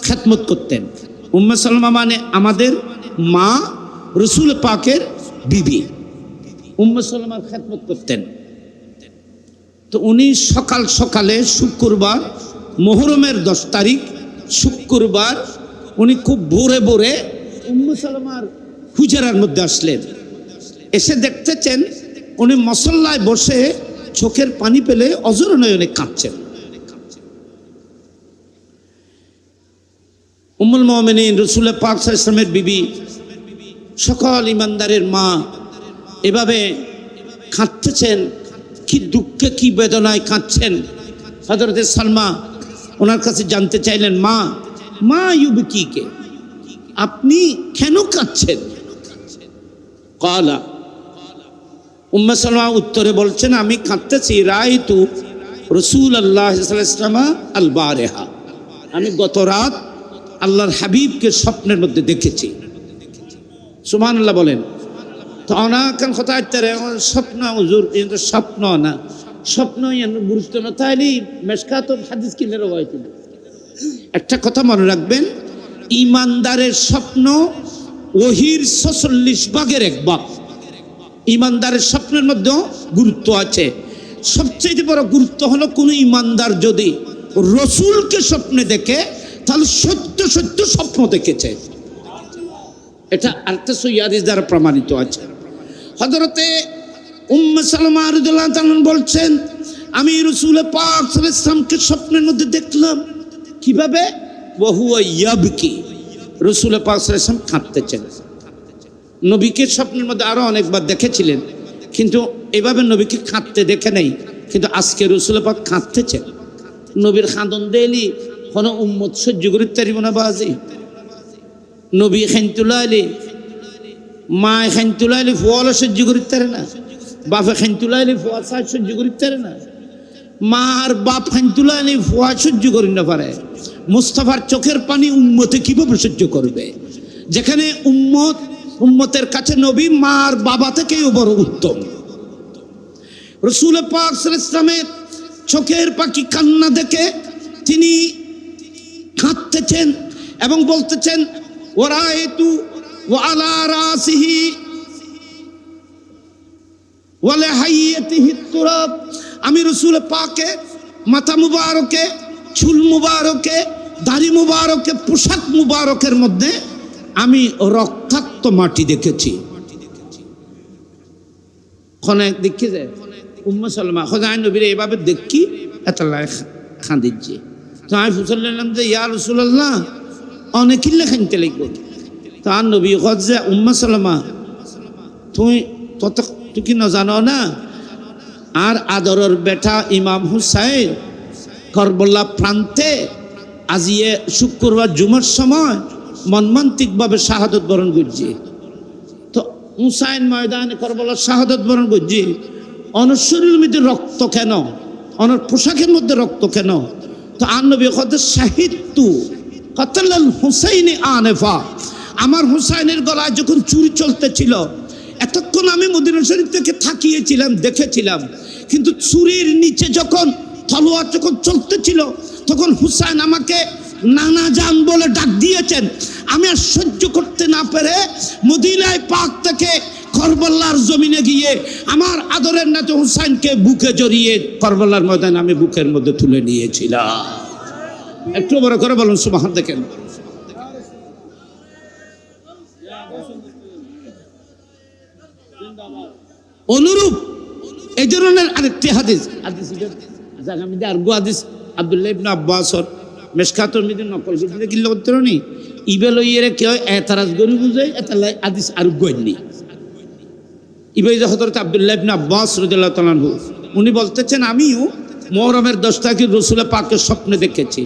খেদমত করতেন। উম্মে সালমা মানে আমাদের মা, রাসূল পাকের বিবি। উম্মে সালমার খেদমত করতেন। তো উনি সকাল সকালে শুক্রবার, মুহররমের 10 তারিখ শুক্রবার, উনি খুব ভোরে ভোরে উম্মে সালমার হুজরার মধ্যে আসলেন। এসে দেখতেছেন উনি মুসল্লায় বসে চোখের পানি পেলে অজর নয়নে কাঁদছেন। উম্মুল মুমিনিন রাসূল পাক সাল্লাল্লাহু আলাইহি ওয়াসাল্লামের বিবি, সকল ইমানদারের মা, এভাবে কাঁদতেছেন। কি দুঃখে, কি বেদনায় কাঁদছেন। হযরতে সালমা ওনার কাছে জানতে চাইলেন, মা ইউবকিকে, আপনি কেন কাঁদছেন? ক্বালা, উম্মে সালমা উত্তরে বলছেন, আমি কাঁদতেছি রাআইতু রাসূলুল্লাহ সাল্লাল্লাহু আলাইহি ওয়াসাল্লাম আল বারিহা, আমি গত রাত আল্লাহর হাবিবকে স্বপ্নের মধ্যে দেখেছি। সুবহানাল্লাহ বলেন। তো অনাকান কথা আইতারে স্বপ্ন হুজুর, এটা স্বপ্ন না, স্বপ্ন এর গুরুত্ব না, তাইলে মেশকাত হাদিস কিনে রওয়াইত। একটা কথা মনে রাখবেন, ইমানদারের স্বপ্ন ওহির 46 ভাগের 1 ভাগ। ইমানদারের স্বপ্নের মধ্যেও গুরুত্ব আছে। সবচেয়ে বড় গুরুত্ব হলো, কোন ইমানদার যদি রসুলকে স্বপ্নে দেখে, তাহলে সত্য সত্য স্বপ্ন দেখেছে। এটা আরেকটা সহিহ হাদিস দ্বারা প্রমাণিত আছে। হযরতে উম্মে সালমা রাদিয়াল্লাহু তাআলা বলছেন, আমি রাসূল পাক সাল্লাল্লাহু আলাইহি ওয়াসাল্লামকে স্বপ্নের মধ্যে দেখলাম। কিভাবে? ওয়াহুয়া ইয়াবকি, রাসূল পাক সাল্লাল্লাহু আলাইহি ওয়াসাল্লাম কাঁদতেছেন। নবীকে স্বপ্নের মধ্যে আরো অনেকবার দেখেছিলেন, কিন্তু এভাবে নবীকে কাঁদতে দেখে নাই। কিন্তু আজকে রাসূল পাক কাঁদতেছেন। নবীর খান্দন দেলি কোনো উম্মত সহ্য করিতে পারিব না বাজি। নবী খান তুলাইলে, মা খান তুলাইলে ফুয়ালো সহ্য করিতে পারে না, বাপে খান তুলাইলে ফুয়া সহ্য করিতে পারে না, মা আর বাপ খান তুলাইলে ফুয়া সহ্য করি না পারে। মুস্তাফার চোখের পানি উম্মতে কিভাবে সহ্য করবে? যেখানে উম্মতের কাছে নবী মা আর বাবা থেকেও বড় উত্তম। রাসূল পাক সাল্লাল্লাহু আলাইহি ওয়াসাল্লামের চোখের পাখি কান্না দেখে তিনি কাঁদতেছেন এবং বলতেছেন, ওয়ারাইতু ওয়া আলা রাসিহি ওয়া লিহাইয়াতিহি তুরাব, আমি রাসূল পাকে মাথা মুবারকে, চুল মুবারকে, দাড়ি মুবারকে, পোশাক মুবারকের মধ্যে আমি রক্তাক্ত মাটি দেখেছি। খনে দেখি যে উম্মে সালমা খোদাই নবীরে এভাবে দেখি এত লাই খাঁদিচ্ছে। তো আমি ফুসলাম যে ইয়া রাসূলুল্লাহ অনেকিল্লে খাইতে লিখব। তো আর নবী কত যে উম্মে সালমা তুই কি না জানো না, আর আদরের বেটা ইমাম হুসাইন কারবালা প্রান্তে আজিয়ে শুক্রবার জুমার সময় মর্মান্তিকভাবে শাহাদত বরণ করছি। তো হুসাইন ময়দানে কারবালা শাহাদত বরণ করছি, অনর শরীরের মধ্যে রক্ত কেন, অনর পোশাকের মধ্যে রক্ত কেন? তো আর নবী কত শাহিদতু কাতলাল হুসাইনি আনেফা, আমার হুসাইনের গলায় যখন চুরি চলতেছিল এতক্ষণ আমি মদিনা শরীফ থেকে থাকিয়েছিলাম, দেখেছিলাম। কিন্তু চুরির নিচে যখন তলোয়ার যখন চলতেছিল তখন হুসাইন আমাকে নানা জান বলে ডাক দিয়েছেন। আমি আর সহ্য করতে না পেরে মদিনায় পাক থেকে কারবালার জমিনে গিয়ে আমার আদরের নেতা হুসাইনকে বুকে জড়িয়ে কারবালার ময়দানে আমি বুকের মধ্যে তুলে নিয়েছিলাম। একটু বড় করে বলুন সুবহান। দেখেন অনুরূপ এই ধরনের আরেকটি হাদিস আব্দুল্লাহ ইবনে আব্বাসর মেশকাতুর মধ্যে নকল করতে কিল্লা করতে নি ইবেল ইয়েরে কি হয় এতারাজ গরি বুঝে এতালাই হাদিস আর গইনি। ইবাই হযরত আব্দুল্লাহ ইবনে আব্বাস রাদিয়াল্লাহু তাআলা আনহু উনি বলতেছেন, আমিও মুহররমের 10 তারিখে রাসূল পাকের স্বপ্নে দেখেছি।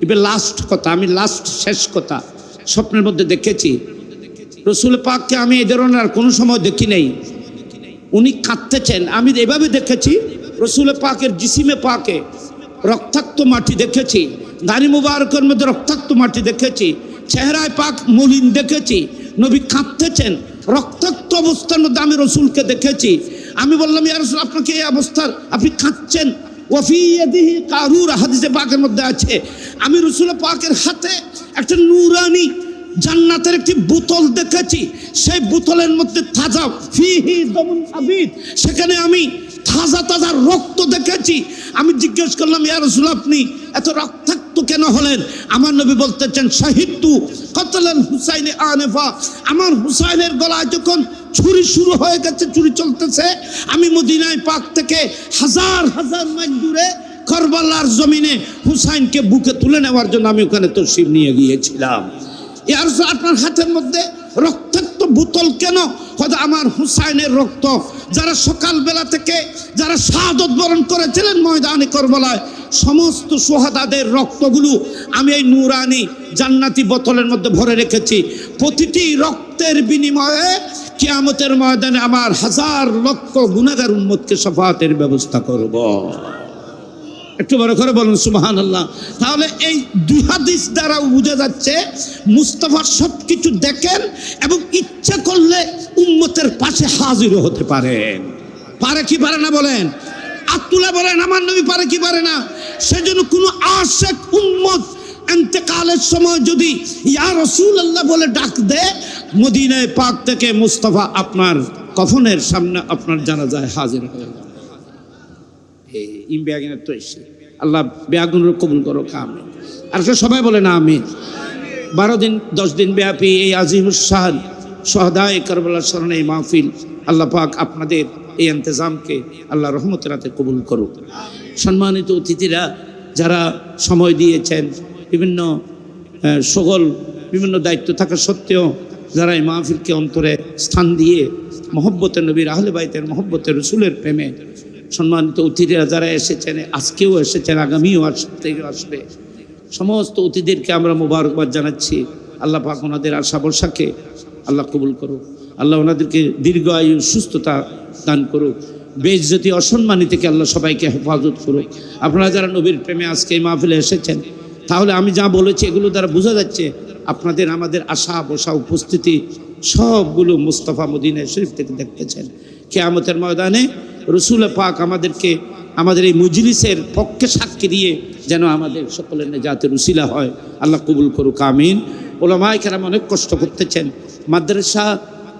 ইবে লাস্ট কথা, আমি লাস্ট শেষ কথা স্বপ্নের মধ্যে দেখেছি রাসূল পাককে আমি এই ধরনের আর কোনো সময় দেখি নাই। উনি কাঁদতেছেন, আমি এভাবে দেখেছি রাসূল পাকের জিসিমে পাকে রক্তাক্ত মাটি দেখেছি, দাড়ি মুবারকের মধ্যে রক্তাক্ত মাটি দেখেছি, চেহারায় পাক মলিন দেখেছি, নবী কাঁদতেছেন রক্তাক্ত অবস্থার মধ্যে আমি রাসূলকে দেখেছি। আমি বললাম, ইয়া রাসূল আপনাকে এই অবস্থার আপনি কাঁদছেন? ওয়াফি ইয়াদিহি কারুর, হাদিসে পাকের মধ্যে আছে আমি রাসূল পাকের হাতে একটা নূরানি জান্নাতের একটি বোতল দেখেছি, সেই বোতলের মধ্যে তাজা ফিহি দামুন আবিদ, সেখানে আমি তাজা তাজা রক্ত দেখেছি। আমি জিজ্ঞেস করলাম, ইয়া রাসূল আপনি এত রক্তাক্ত কেন হলেন? আমার নবী বলতেছেন, শাহিদতু কাতলাল হুসাইনি আনেফা, আমার হুসাইনের গলায় যখন ছুরি শুরু হয়ে গেছে, ছুরি চলতেছে, আমি মদিনায় পাক থেকে হাজার হাজার মাইল দূরে কারবালার জমিনে হুসাইনকে বুকে তুলে নেওয়ার জন্য আমি ওখানে তশরিফ নিয়ে গিয়েছিলাম। ইয়া রাসূল আপনার হাতের মধ্যে রক্তাক্ত বোতল কেন? হয়তো আমার হুসাইনের রক্ত, যারা সকালবেলা থেকে যারা শাহাদত বরণ করেছিলেন ময়দানে কারবালায়, সমস্ত শুহাদাদের রক্তগুলো আমি এই নূরানি জান্নাতি বোতলের মধ্যে ভরে রেখেছি। প্রতিটি রক্তের বিনিময়ে কিয়ামতের ময়দানে আমার হাজার লক্ষ গুনাহগার উম্মতকে শাফাআতের ব্যবস্থা করব। একটু বড় করে বলুন সুবহানাল্লাহ। তাহলে এই দুই হাদিস দ্বারা বোঝা যাচ্ছে মুস্তাফা সবকিছু দেখেন এবং ইচ্ছা করলে উম্মতের পাশে হাজির হতে পারেন। পারে কি পারে না বলেন? আব্দুল্লাহ বলেন আমার নবী পারে কি পারে না? সেজন্য কোনো আশিক উম্মত ইন্তেকালের সময় যদি ইয়া রাসূলুল্লাহ বলে ডাক দেয়, মদিনায় পাক থেকে মুস্তাফা আপনার কফনের সামনে আপনার জানাজায় হাজির হয়ে যাবে। আল্লাহ বেয়াগুনের কবুল করো কামে। আর সবাই বলে না আমিন। 12 দিন 10 দিন ব্যাপী এই আজিমুস শান শুহাদায়ে কারবালার স্মরণে এই মাহফিল আল্লাহ পাক আপনাদের এই ইন্তজামকে আল্লাহ রহমতের হাতে কবুল করুক। সম্মানিত অতিথিরা যারা সময় দিয়েছেন, বিভিন্ন সকল বিভিন্ন দায়িত্ব থাকা সত্ত্বেও যারা এই মাহফিলকে অন্তরে স্থান দিয়ে মহব্বতের নবীর আহলে বাইতের মহব্বতের রসুলের প্রেমে সম্মানিত অতিথিরা যারা এসেছেন, আজকেও এসেছেন, আগামীও আসবে, সমস্ত অতিথিদেরকে আমরা মোবারকবাদ জানাচ্ছি। আল্লাহ পাক ওনাদের আশা ভরসাকে আল্লাহ কবুল করুক। আল্লাহ ওনাদেরকে দীর্ঘ আয়ু সুস্থতা দান করুক। বেইজ্জতি অসম্মানী থেকে আল্লাহ সবাইকে হেফাজত করুক। আপনারা যারা নবীর প্রেমে আজকে এই মাহফিলে এসেছেন, তাহলে আমি যা বলেছি এগুলো দ্বারা বোঝা যাচ্ছে আপনাদের আমাদের আশা বসা উপস্থিতি সবগুলো মুস্তাফা মদিনা শরীফ থেকে দেখতেছেন। কিয়ামতের ময়দানে রসুল পাক আমাদেরকে আমাদের এই মজলিসের পক্ষে সাক্ষী দিয়ে যেন আমাদের সকলের নেজাতের উসিলা হয়। আল্লাহ কবুল করুক, আমিন। ওলামায়ে কেরাম অনেক কষ্ট করতেছেন। মাদ্রাসা,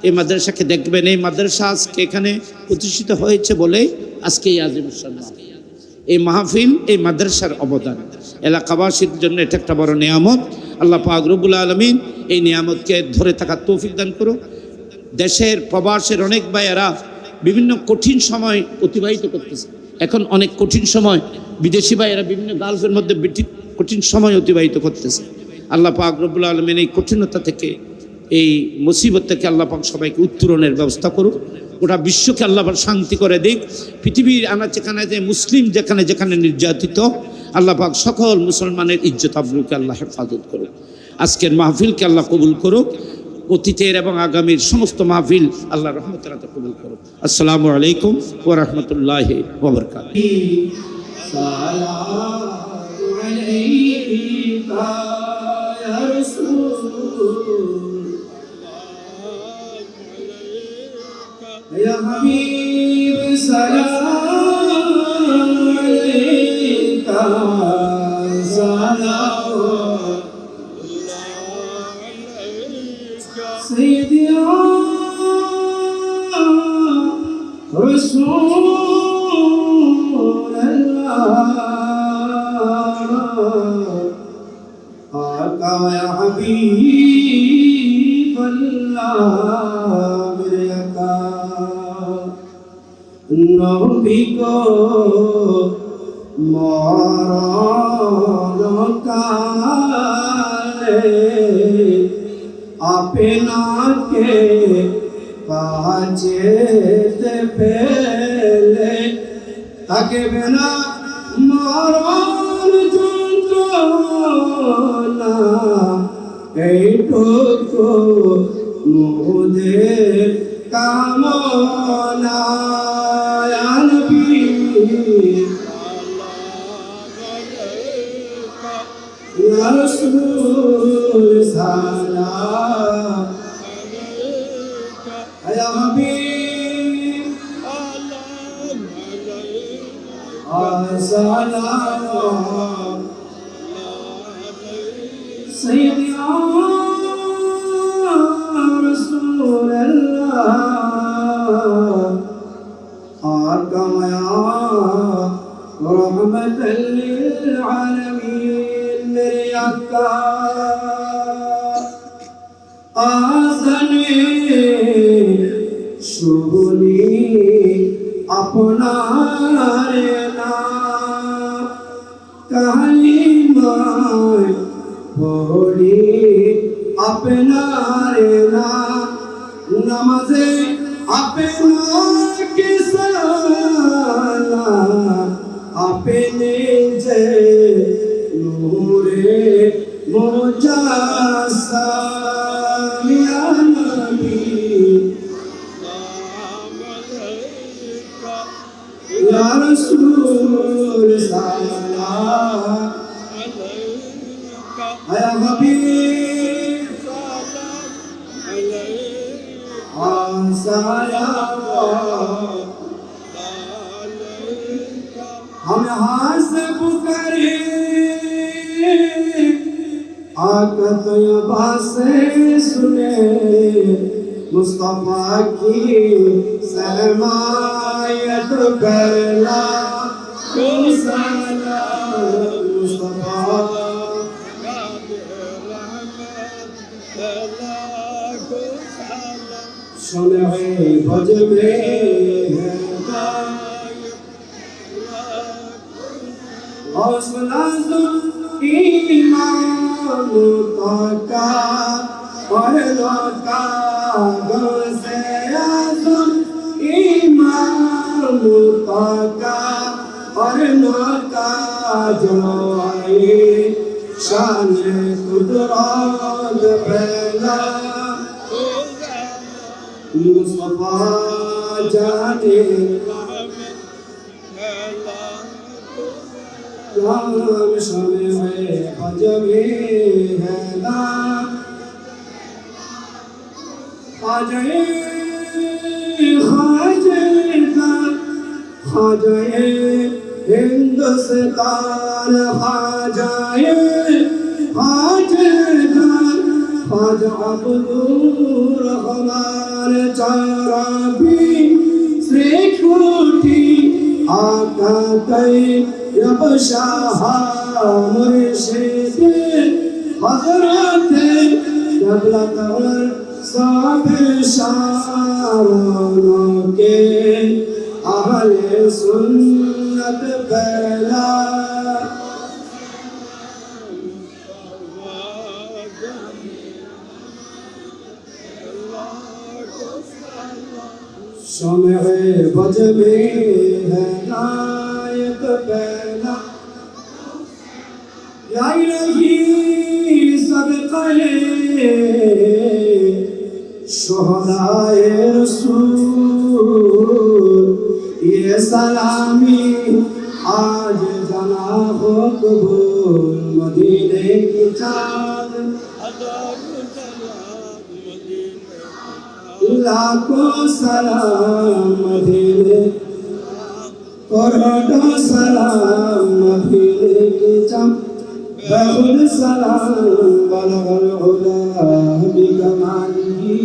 এই মাদ্রাসাকে দেখবেন, এই মাদ্রাসা আজকে এখানে প্রতিষ্ঠিত হয়েছে বলে আজকে এই আজিমুস শান এই মাহফিল, এই মাদ্রাসার অবদান এলাকাবাসীর জন্য এটা একটা বড় নিয়ামত। আল্লাহ পাক রব্বুল আলামিন এই নিয়ামতকে ধরে থাকার তৌফিক দান করুক। দেশের প্রবাসের অনেক ভাইয়েরা বিভিন্ন কঠিন সময় অতিবাহিত করতেছে। এখন অনেক কঠিন সময় বিদেশি ভাইয়েরা বিভিন্ন গালফের মধ্যে কঠিন সময় অতিবাহিত করতেছে। আল্লাহ পাক রব্বুল আলামিন এই কঠিনতা থেকে, এই মুসিবত থেকে আল্লাহ পাক সবাইকে উত্তরণের ব্যবস্থা করুক। গোটা বিশ্বকে আল্লাহ পাক শান্তি করে দিক। পৃথিবীর আনাচেখানে যে মুসলিম যেখানে যেখানে নির্যাতিত, আল্লাহ পাক সকল মুসলমানের ইজ্জত আবরুকে আল্লাহ হেফাজত করুক। আজকের মাহফিলকে আল্লাহ কবুল করুক। অতীতের এবং আগামীর সমস্ত মাহফিল আল্লাহ রহমতের হাতে কবুল করুক। আসসালামু আলাইকুম ওয়া রাহমাতুল্লাহি ওয়া يا حبيب سلام عليك صلوات سيدي رسول الله آقا يا حبيب الله নবী গো মরণ কালে আপনাকে কাছেতে পেলে থাকবে না মরণ যন্ত্রণা, এইটুকু মোদের কামনা। يا رسول سلام يا حبيب سلام سيدي يا رسول الله آقا يا رحمة للعالمين मेरे आका आज़ाने शुभनी अपनारे नाम कालिमाए पढ़ी अपनारे नाम नमाज़े अपना के सलाम अपने जे नूरे मुजास्सम या नबी या रसूल सल्लल्लाहु या हबीब हम यहाँ से पुकारे आका तो से सुने मुस्तफा की सरमायत करला मुस्तफा सुने भज में हौसला ईमान मुतका और लौका गौसे आज़म इमाम मुतका और लौका जो आई शान कुदरत पहला मुस्तफा जाने राम शमे में अजमे है ना खाजे खाजे का खाजे हिंदुस्तान खाजे खाजे का खाजा अब्दुल रहमान चाराबी श्री कोठी आका कई रब शाह मुर्शिद हजरत जबलकर सब शारों के अहले सुन्नत पहला शमे बज में है नायक पहला या इलाही सदक़े शुहदाए रसूल ये सलामी आज जना हो कबूल मदीने की चाँद लाखों सलाम मदीने करोड़ों सलाम मदीने की चाँद बहुत सलाम बलगल हुदा बिकमालिही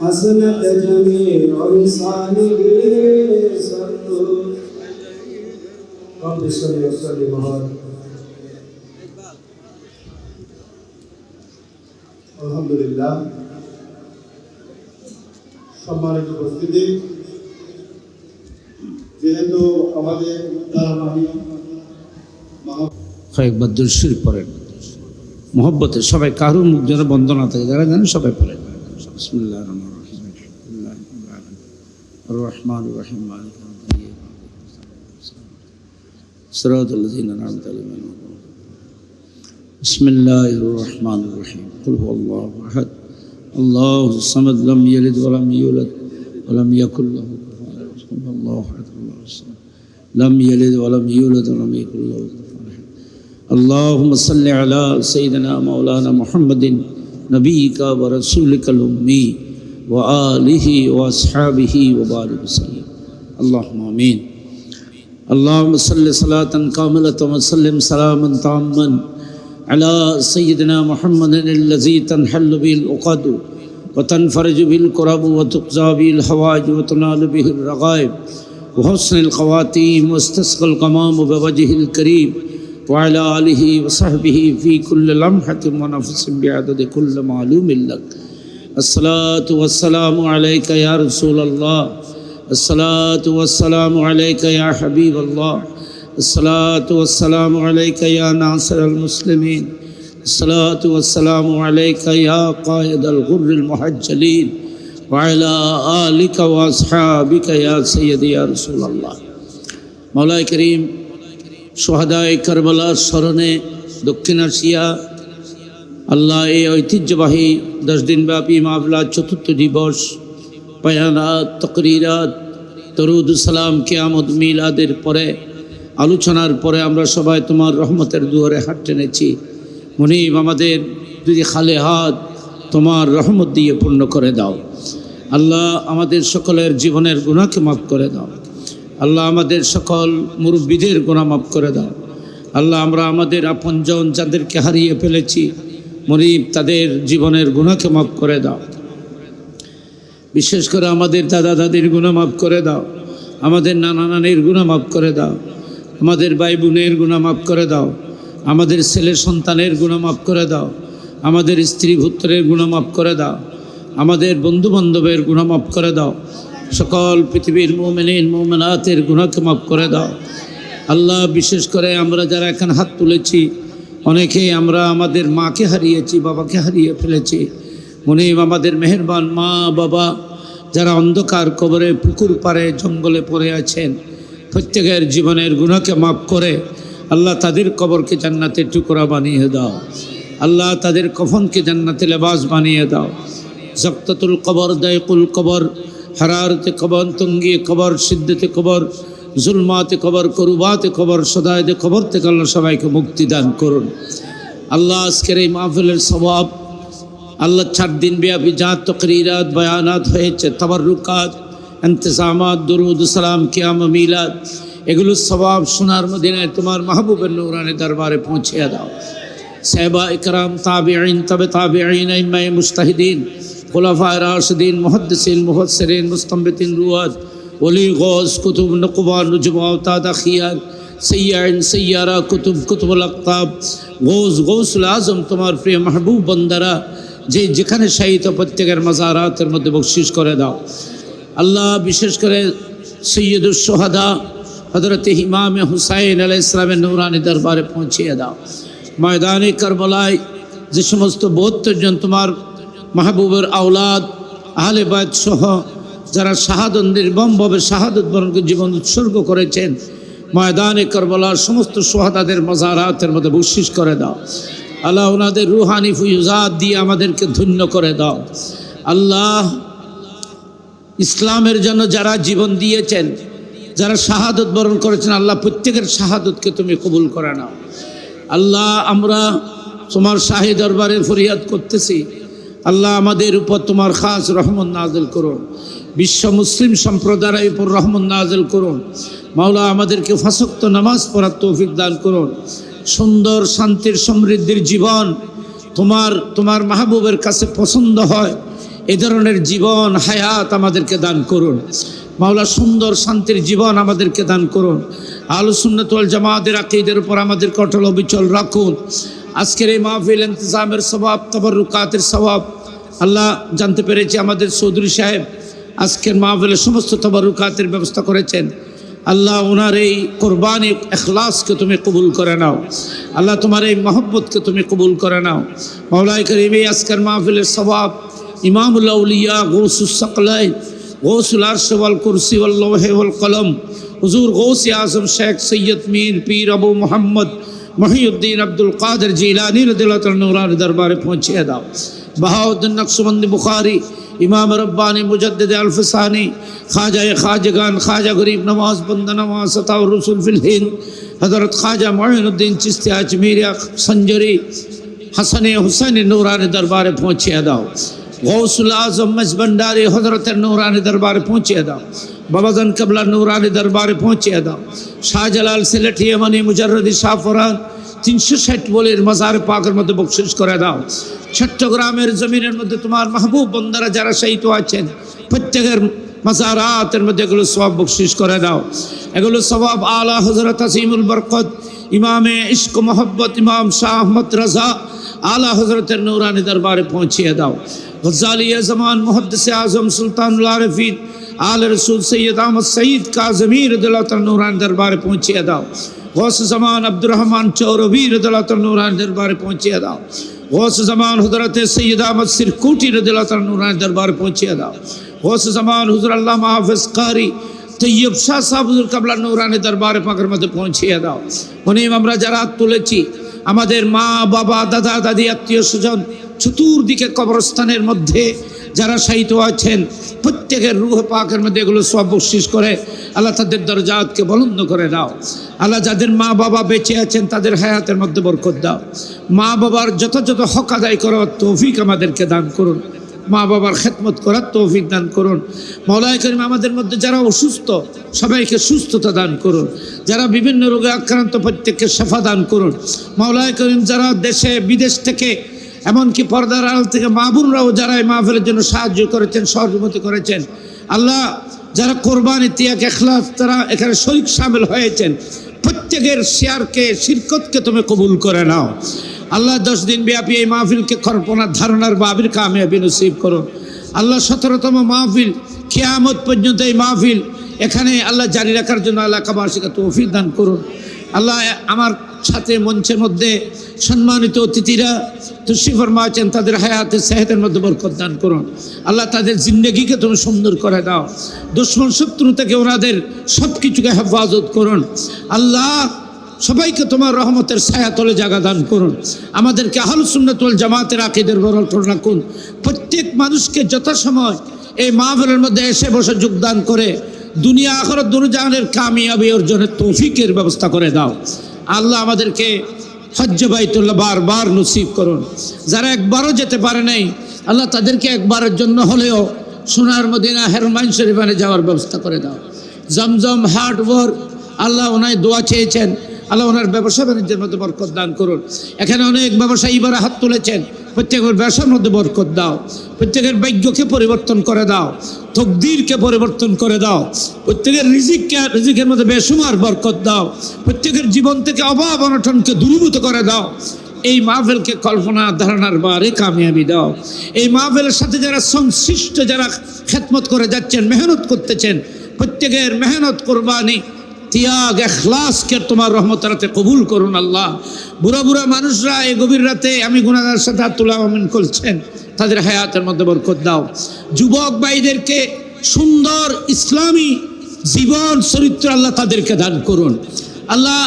हसनत जमीउ इंसानिही सल्लु रब्बि सल्लि व सल्लिम আলহামদুলিল্লাহ সম্মানিত উপস্থিতি যেহেতু আমাদের কয়েকবার দুরূদ পড়েন মোহব্বতে সবাই কারো মুখ যেন বন্ধ না থাকে যারা জানেন সবাই পড়েন বিসমিল্লাহির রহমানির রহিম আর রহমানির রহিম মালিক সিরাতাল লাযিনা আন'আমতা আলাইহিম بسم الله الرحمن الرحيم قل هو الله أحد الله الصمد لم يلد ولم يولد ولم يكن له كفوا أحد قل هو الله أحد الله الصمد لم يلد ولم يولد ولم يكن له كفوا أحد اللهم صل على سيدنا مولانا محمد نبيك ورسولك الأمي وآله وأصحابه وبارك وسلم اللهم آمين اللهم صل صلاة كاملة وسلم سلاما تاما على سيدنا محمد الذي تنحل به العقد وتنفرج به الكرب وتقضى به الحوائج وتنال به الرغائب وحسن الخواتيم واستسقى الغمام بوجهه الكريم وعلى آله وصحبه في كل لمحة ونفس بعدد كل معلوم لك الصلاة والسلام عليك يا رسول الله الصلاة والسلام عليك يا حبيب الله الصلاة والسلام عليك يا ناصر المسلمين الصلاة والسلام عليك يا قائد الغر المحجلين وعلى آلك وأصحابك يا سيدي يا رسول الله مولاي كريم شهداء كربلاء স্মরণে দক্ষিণ এশিয়া আল্লাহ এই ঐতিহ্যবাহী 10 দিন ব্যাপী মাহফিল চতুর্থ দিবস বয়ানাত তাকরীরাত দরুদ সালাম কিয়ামত মিলাদের পরে আলোচনার পরে আমরা সবাই তোমার রহমতের দুয়ারে হাত টেনেছি মুনিব আমাদের দুই খালে হাত তোমার রহমত দিয়ে পূর্ণ করে দাও আল্লাহ আমাদের সকলের জীবনের গুনাহকে মাফ করে দাও আল্লাহ আমাদের সকল মুরব্বিদের গুনাহ মাফ করে দাও আল্লাহ আমরা আমাদের আপনজন যাদেরকে হারিয়ে ফেলেছি মুনিব তাদের জীবনের গুনাহকে মাফ করে দাও বিশেষ করে আমাদের দাদা দাদির গুনাহ মাফ করে দাও আমাদের নানা নানির গুনাহ মাফ করে দাও আমাদের ভাই বোনের গুনাহ মাফ করে দাও আমাদের ছেলে সন্তানের গুনাহ মাফ করে দাও আমাদের স্ত্রী পুত্রের গুনাহ মাফ করে দাও আমাদের বন্ধু বান্ধবের গুনাহ মাফ করে দাও সকল পৃথিবীর মুমিনিন মুমিনাতের গুনাহকে মাফ করে দাও আল্লাহ বিশেষ করে আমরা যারা এখানে হাত তুলেছি অনেকেই আমরা আমাদের মাকে হারিয়েছি, বাবাকে হারিয়ে ফেলেছি। মুনিব আমাদের মেহেরবান মা বাবা যারা অন্ধকার কবরে, পুকুর পাড়ে, জঙ্গলে পড়ে আছেন, প্রত্যেকের জীবনের গুনাহকে মাফ করে আল্লাহ তাদের কবরকে জান্নাতের টুকরা বানিয়ে দাও। আল্লাহ তাদের কফনকে জান্নাতে লেবাস বানিয়ে দাও। জক্তাতুল কবর, দায়কুল কবর, হারারতে কবর, তঙ্গি কবর, সিদ্ধতে কবর, জুলমাতে কবর, করুবাতে কবর, সদায়তে কবর থেকে আল্লাহ সবাইকে মুক্তি দান করুন। আল্লাহ আজকের এই মাহফিলের সওয়াব আল্লাহ 4 দিন ব্যাপী যা তকরিরাত, বয়ানাত হয়েছে, তাবাররুকাত, ইন্তজামাত, দুরুদ সালাম, কিয়াম, মিলাদ, এগুলো সওয়াব সোনার মদিনায় তোমার মাহবুবের নূরানি দরবারে পৌঁছে দাও। সাহাবা ইকরাম, তাবিঈন, তবে তাবিঈন, ইমাম মুজতাহিদিন, খুলাফায়ে রাশিদিন, মুহাদ্দিসিন, মুফাসসিরিন, মুস্তামবিতিন, রুয়াত, ওলি, গৌস, কুতুব, নুকবা, নুজবা, আওতাদ, খিয়ার, সৈয়াইন, সৈয়ারা, কুতুব, কুতুবুল আকতাব, গৌস, গৌসুল আজম, তোমার প্রিয় মাহবুব বান্দারা যে যেখানে শায়িত প্রত্যেকের মাজারাতের মধ্যে বকশিশ করে দাও। আল্লাহ বিশেষ করে সৈয়দুস শুহাদা হযরত ইমাম হুসাইন আলাইহিস সালামের নূরানি দরবারে পৌঁছিয়ে দাও। ময়দানে কারবালায় যে সমস্ত 72 জন তোমার মাহবুবের আওলাদ, আহলে বায়ত সহ যারা শাহাদত নির্মমভাবে শাহাদত বরণ করে জীবন উৎসর্গ করেছেন, ময়দানে কারবালার সমস্ত শুহাদাদের মাজারাতের মধ্যে বকশিশ করে দাও। আল্লাহ ওনাদের রুহানি ফুয়ুজাত দিয়ে আমাদেরকে ধন্য করে দাও। আল্লাহ ইসলামের জন্য যারা জীবন দিয়েছেন, যারা শাহাদত বরণ করেছেন, আল্লাহ প্রত্যেকের শাহাদতকে তুমি কবুল করে নাও। আল্লাহ আমরা তোমার শাহী দরবারে ফরিয়াদ করতেছি, আল্লাহ আমাদের উপর তোমার খাস রহমত নাজিল করুন। বিশ্ব মুসলিম সম্প্রদায়ের উপর রহমত নাজিল করুন। মাওলা আমাদেরকে 5 ওয়াক্ত নামাজ পড়ার তৌফিক দান করুন। সুন্দর শান্তির সমৃদ্ধির জীবন তোমার মাহবুবের কাছে পছন্দ হয় এ ধরনের জীবন হায়াত আমাদেরকে দান করুন। মাওলা সুন্দর শান্তির জীবন আমাদেরকে দান করুন। আহলুস সুন্নাত ওয়াল জামাতের আকীদার উপর আমাদেরকে অটল অবিচল রাখুন। আজকের এই মাহফিল ইন্তজামের সওয়াব, তাবাররুকাতের সওয়াব আল্লাহ জানতে পেরেছি আমাদের চৌধুরী সাহেব আজকের মাহফিলের সমস্ত তাবাররুকাতের ব্যবস্থা করেছেন। আল্লাহ ওনার এই কোরবানি ইখলাসকে তুমি কবুল করে নাও। আল্লাহ তোমার এই মহব্বতকে তুমি কবুল করে নাও। মাওলাই করিম এই আজকের মাহফিলের সওয়াব ইমামুল আউলিয়া, গৌসুস সাকলাইন, গৌসুল আরশ ওয়াল কুরসি ওয়াল লৌহ ওয়াল কলম, হুজুর গৌসে আজম শেখ সৈয়দ মীর পীর আবু মোহাম্মদ মহিউদ্দিন আব্দুল কাদের জিলানী রাদিয়াল্লাহু তাআলা নূরানি দরবারে পৌঁছিয়ে দাও। বাহাউদ্দিন নকশবন্দি বুখারী, ইমাম রব্বানী, মুজাদ্দিদ আল-ফসানি, খাজায়ে খাজগান, খাজা গরিব নওয়াজ, বন্দা নওয়াজ, সতাউর রসুল ফিল হিন্দ, হযরত খাজা মুঈনুদ্দিন চিশতি আজমিরিয়া সঞ্জরি হাসানে হুসাইনি নূরানি দরবারে পৌঁছিয়ে দাও। গৌসুল আজম মজবন্ডারি হযরতের নূরানি দরবারে পৌঁছিয়ে দাও। বাবাজান কবলা নূরানি দরবারে পৌঁছিয়ে দাও। শাহজালাল সিলেটি ইয়ামানি মুজাররদি শাহ ফরহাদ 360 বলির মাজার পাকের মধ্যে বকশিশ করে দাও। চট্টগ্রামের জমিনের মধ্যে তোমার মাহবুব বান্দারা যারা শহীদ আছেন প্রত্যেকের মাজারাতের মধ্যে এগুলো সওয়াব বকশিশ করে দাও। এগুলো সওয়াব আলা হযরত আসিমুল বরকত ইমামে ইশক মোহব্বত ইমাম শাহ আহমদ রাজা আলা হযরতের নূরানি দরবারে পৌঁছিয়ে দাও। গজ্জালি জামান মুহাদ্দিসে আজম সুলতানুল আরিফিন আল রসুল সৈয়দ আহমদ সঈদ কাজমি রাদিয়াল্লাহু তাআলা নূরানি দরবারে পৌঁছিয়ে দাও। গৌস জামান আব্দুর রহমান চৌরভী রাদিয়াল্লাহু তাআলা নূরানি দরবারে পৌঁছিয়ে দাও। গৌস জামান হযরত সৈয়দ আহমদ সিরকুটি রাদিয়াল্লাহু তাআলা নূরানি দরবারে পৌঁছিয়ে দাও। গৌস জামান হুজুর আল্লামা হাফেজ কারি তৈয়ব শাহ সাহেব হুজুর কাবলা নূরানি দরবারে পাকের মধ্যে পৌঁছিয়ে দাও। মুনিম আমরা যারা তুলেছি আমাদের মা বাবা দাদা দাদি আত্মীয় স্বজন চতুর্দিকে কবরস্থানের মধ্যে যারা শায়িত আছেন প্রত্যেকের রূহ পাকের মধ্যে এগুলো সব বকশিশ করে আল্লাহ তাদের দরজাতকে বুলন্দ করে দাও। আল্লাহ যাদের মা বাবা বেঁচে আছেন তাদের হায়াতের মধ্যে বরকত দাও। মা বাবার যথাযথ হক আদায় করার তৌফিক আমাদেরকে দান করুন। মা বাবার খেদমত করার তৌফিক দান করুন। মাওলানা করিম আমাদের মধ্যে যারা অসুস্থ সবাইকে সুস্থতা দান করুন। যারা বিভিন্ন রোগে আক্রান্ত প্রত্যেককে শিফা দান করুন। মাওলানা করিম যারা দেশে বিদেশ থেকে এমনকি পর্দার আড়াল থেকে মা বোনরাও যারা এই মাহফিলের জন্য সাহায্য করেছেন, সহযোগিতা করেছেন, আল্লাহ যারা কোরবানি তিয়াগ ইখলাস তারা এখানে শরীক শামিল হয়েছেন প্রত্যেকের শেয়ারকে শিরকতকে তুমি কবুল করে নাও। আল্লাহ 10 দিন ব্যাপী এই মাহফিলকে কল্পনার ধারণার বাবির কামিয়াবি নসিব করুন। আল্লাহ 17তম মাহফিল কিয়ামত পর্যন্ত এই মাহফিল এখানে আল্লাহ জারি রাখার জন্য এলাকাবাসীকে তৌফিক দান করুন। আল্লাহ আমার সাথে মঞ্চের মধ্যে সম্মানিত অতিথিরা তুষ্টি ফরমাচ্ছেন, তাদের হায়াতের সেহতের মধ্যে বরকত দান করুন। আল্লাহ তাদের জিন্দগিকে তুমি সুন্দর করে দাও। দুশ্মন শত্রু থেকে ওনাদের সব কিছুকে হেফাজত করুন। আল্লাহ সবাইকে তোমার রহমতের ছায়া তলে জায়গা দান করুন। আমাদেরকে আহলুস সুন্নাত ওয়াল জামাতের আকীদার বরল রাখুন। প্রত্যেক মানুষকে যথাসময় এই মাহফিলের মধ্যে এসে বসে যোগদান করে দুনিয়া আখিরাত দুরজাহানের কামিয়াবি অর্জনের তৌফিকের ব্যবস্থা করে দাও। আল্লাহ আমাদেরকে হজ্জে বাইতুল্লাহ বারবার নসিব করুন। যারা একবারও যেতে পারে নাই, আল্লাহ তাদেরকে একবারের জন্য হলেও সোনার মদিনা হেরমাইন শরীফানে যাওয়ার ব্যবস্থা করে দাও। জমজম হার্ড ওয়ার্ক, আল্লাহ ওনায় দোয়া চেয়েছেন, আল্লাহ ওনার ব্যবসা বাণিজ্যের মধ্যে বরকত দান করুন। এখানে অনেক ব্যবসায়ী এবার হাত তুলেছেন, প্রত্যেকের ব্যবসার মধ্যে বরকত দাও। প্রত্যেকের ভাগ্যকে পরিবর্তন করে দাও, তকদিরকে পরিবর্তন করে দাও। প্রত্যেকের রিজিকের মধ্যে বেসুমার বরকত দাও। প্রত্যেকের জীবন থেকে অভাব অনটনকে দূরীভূত করে দাও। এই মাহফিলকে কল্পনা ধারণার বারে কামিয়াবি দাও। এই মাহফিলের সাথে যারা সংশ্লিষ্ট, যারা খেদমত করে যাচ্ছেন, মেহনত করতেছেন, প্রত্যেকের মেহনত কোরবানি ত্যাগ এখলাসকে তোমার রহমতের রাতে কবুল করুন। আল্লাহ বুড়া বুড়া মানুষরা এই গভীর রাতে আমি গুনাহগারের সাথে তুলা আমিন করছেন, তাদের হায়াতের মধ্যে বরকত দাও। যুবক ভাইদেরকে সুন্দর ইসলামী জীবন চরিত্র আল্লাহ তাদেরকে দান করুন। আল্লাহ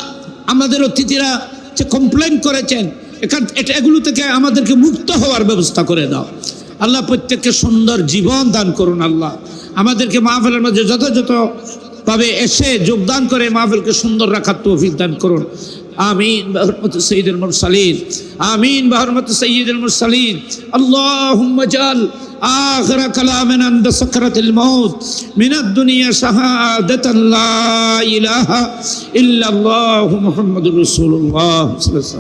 আমাদের অতিথিরা যে কমপ্লেন করেছেন, এগুলো থেকে আমাদেরকে মুক্ত হওয়ার ব্যবস্থা করে দাও। আল্লাহ প্রত্যেককে সুন্দর জীবন দান করুন। আল্লাহ আমাদেরকে মাহফিলের মধ্যে যথাযথ ভাবে এসে যোগদান করে মাহফিলকে সুন্দর রাখার তৌফিক দান করুন। আমিন বিহরমতি সাইয়্যিদুল মুরসালিন, আমিন বিহরমতি সাইয়্যিদুল মুরসালিন। আল্লাহুম্মা জাল আখিরা কালামিনা ইনদা সাকরাতিল মাউত মিনাদ দুনিয়া শাহাদাতান লা ইলাহা ইল্লাল্লাহু মুহাম্মাদুর রাসূলুল্লাহ।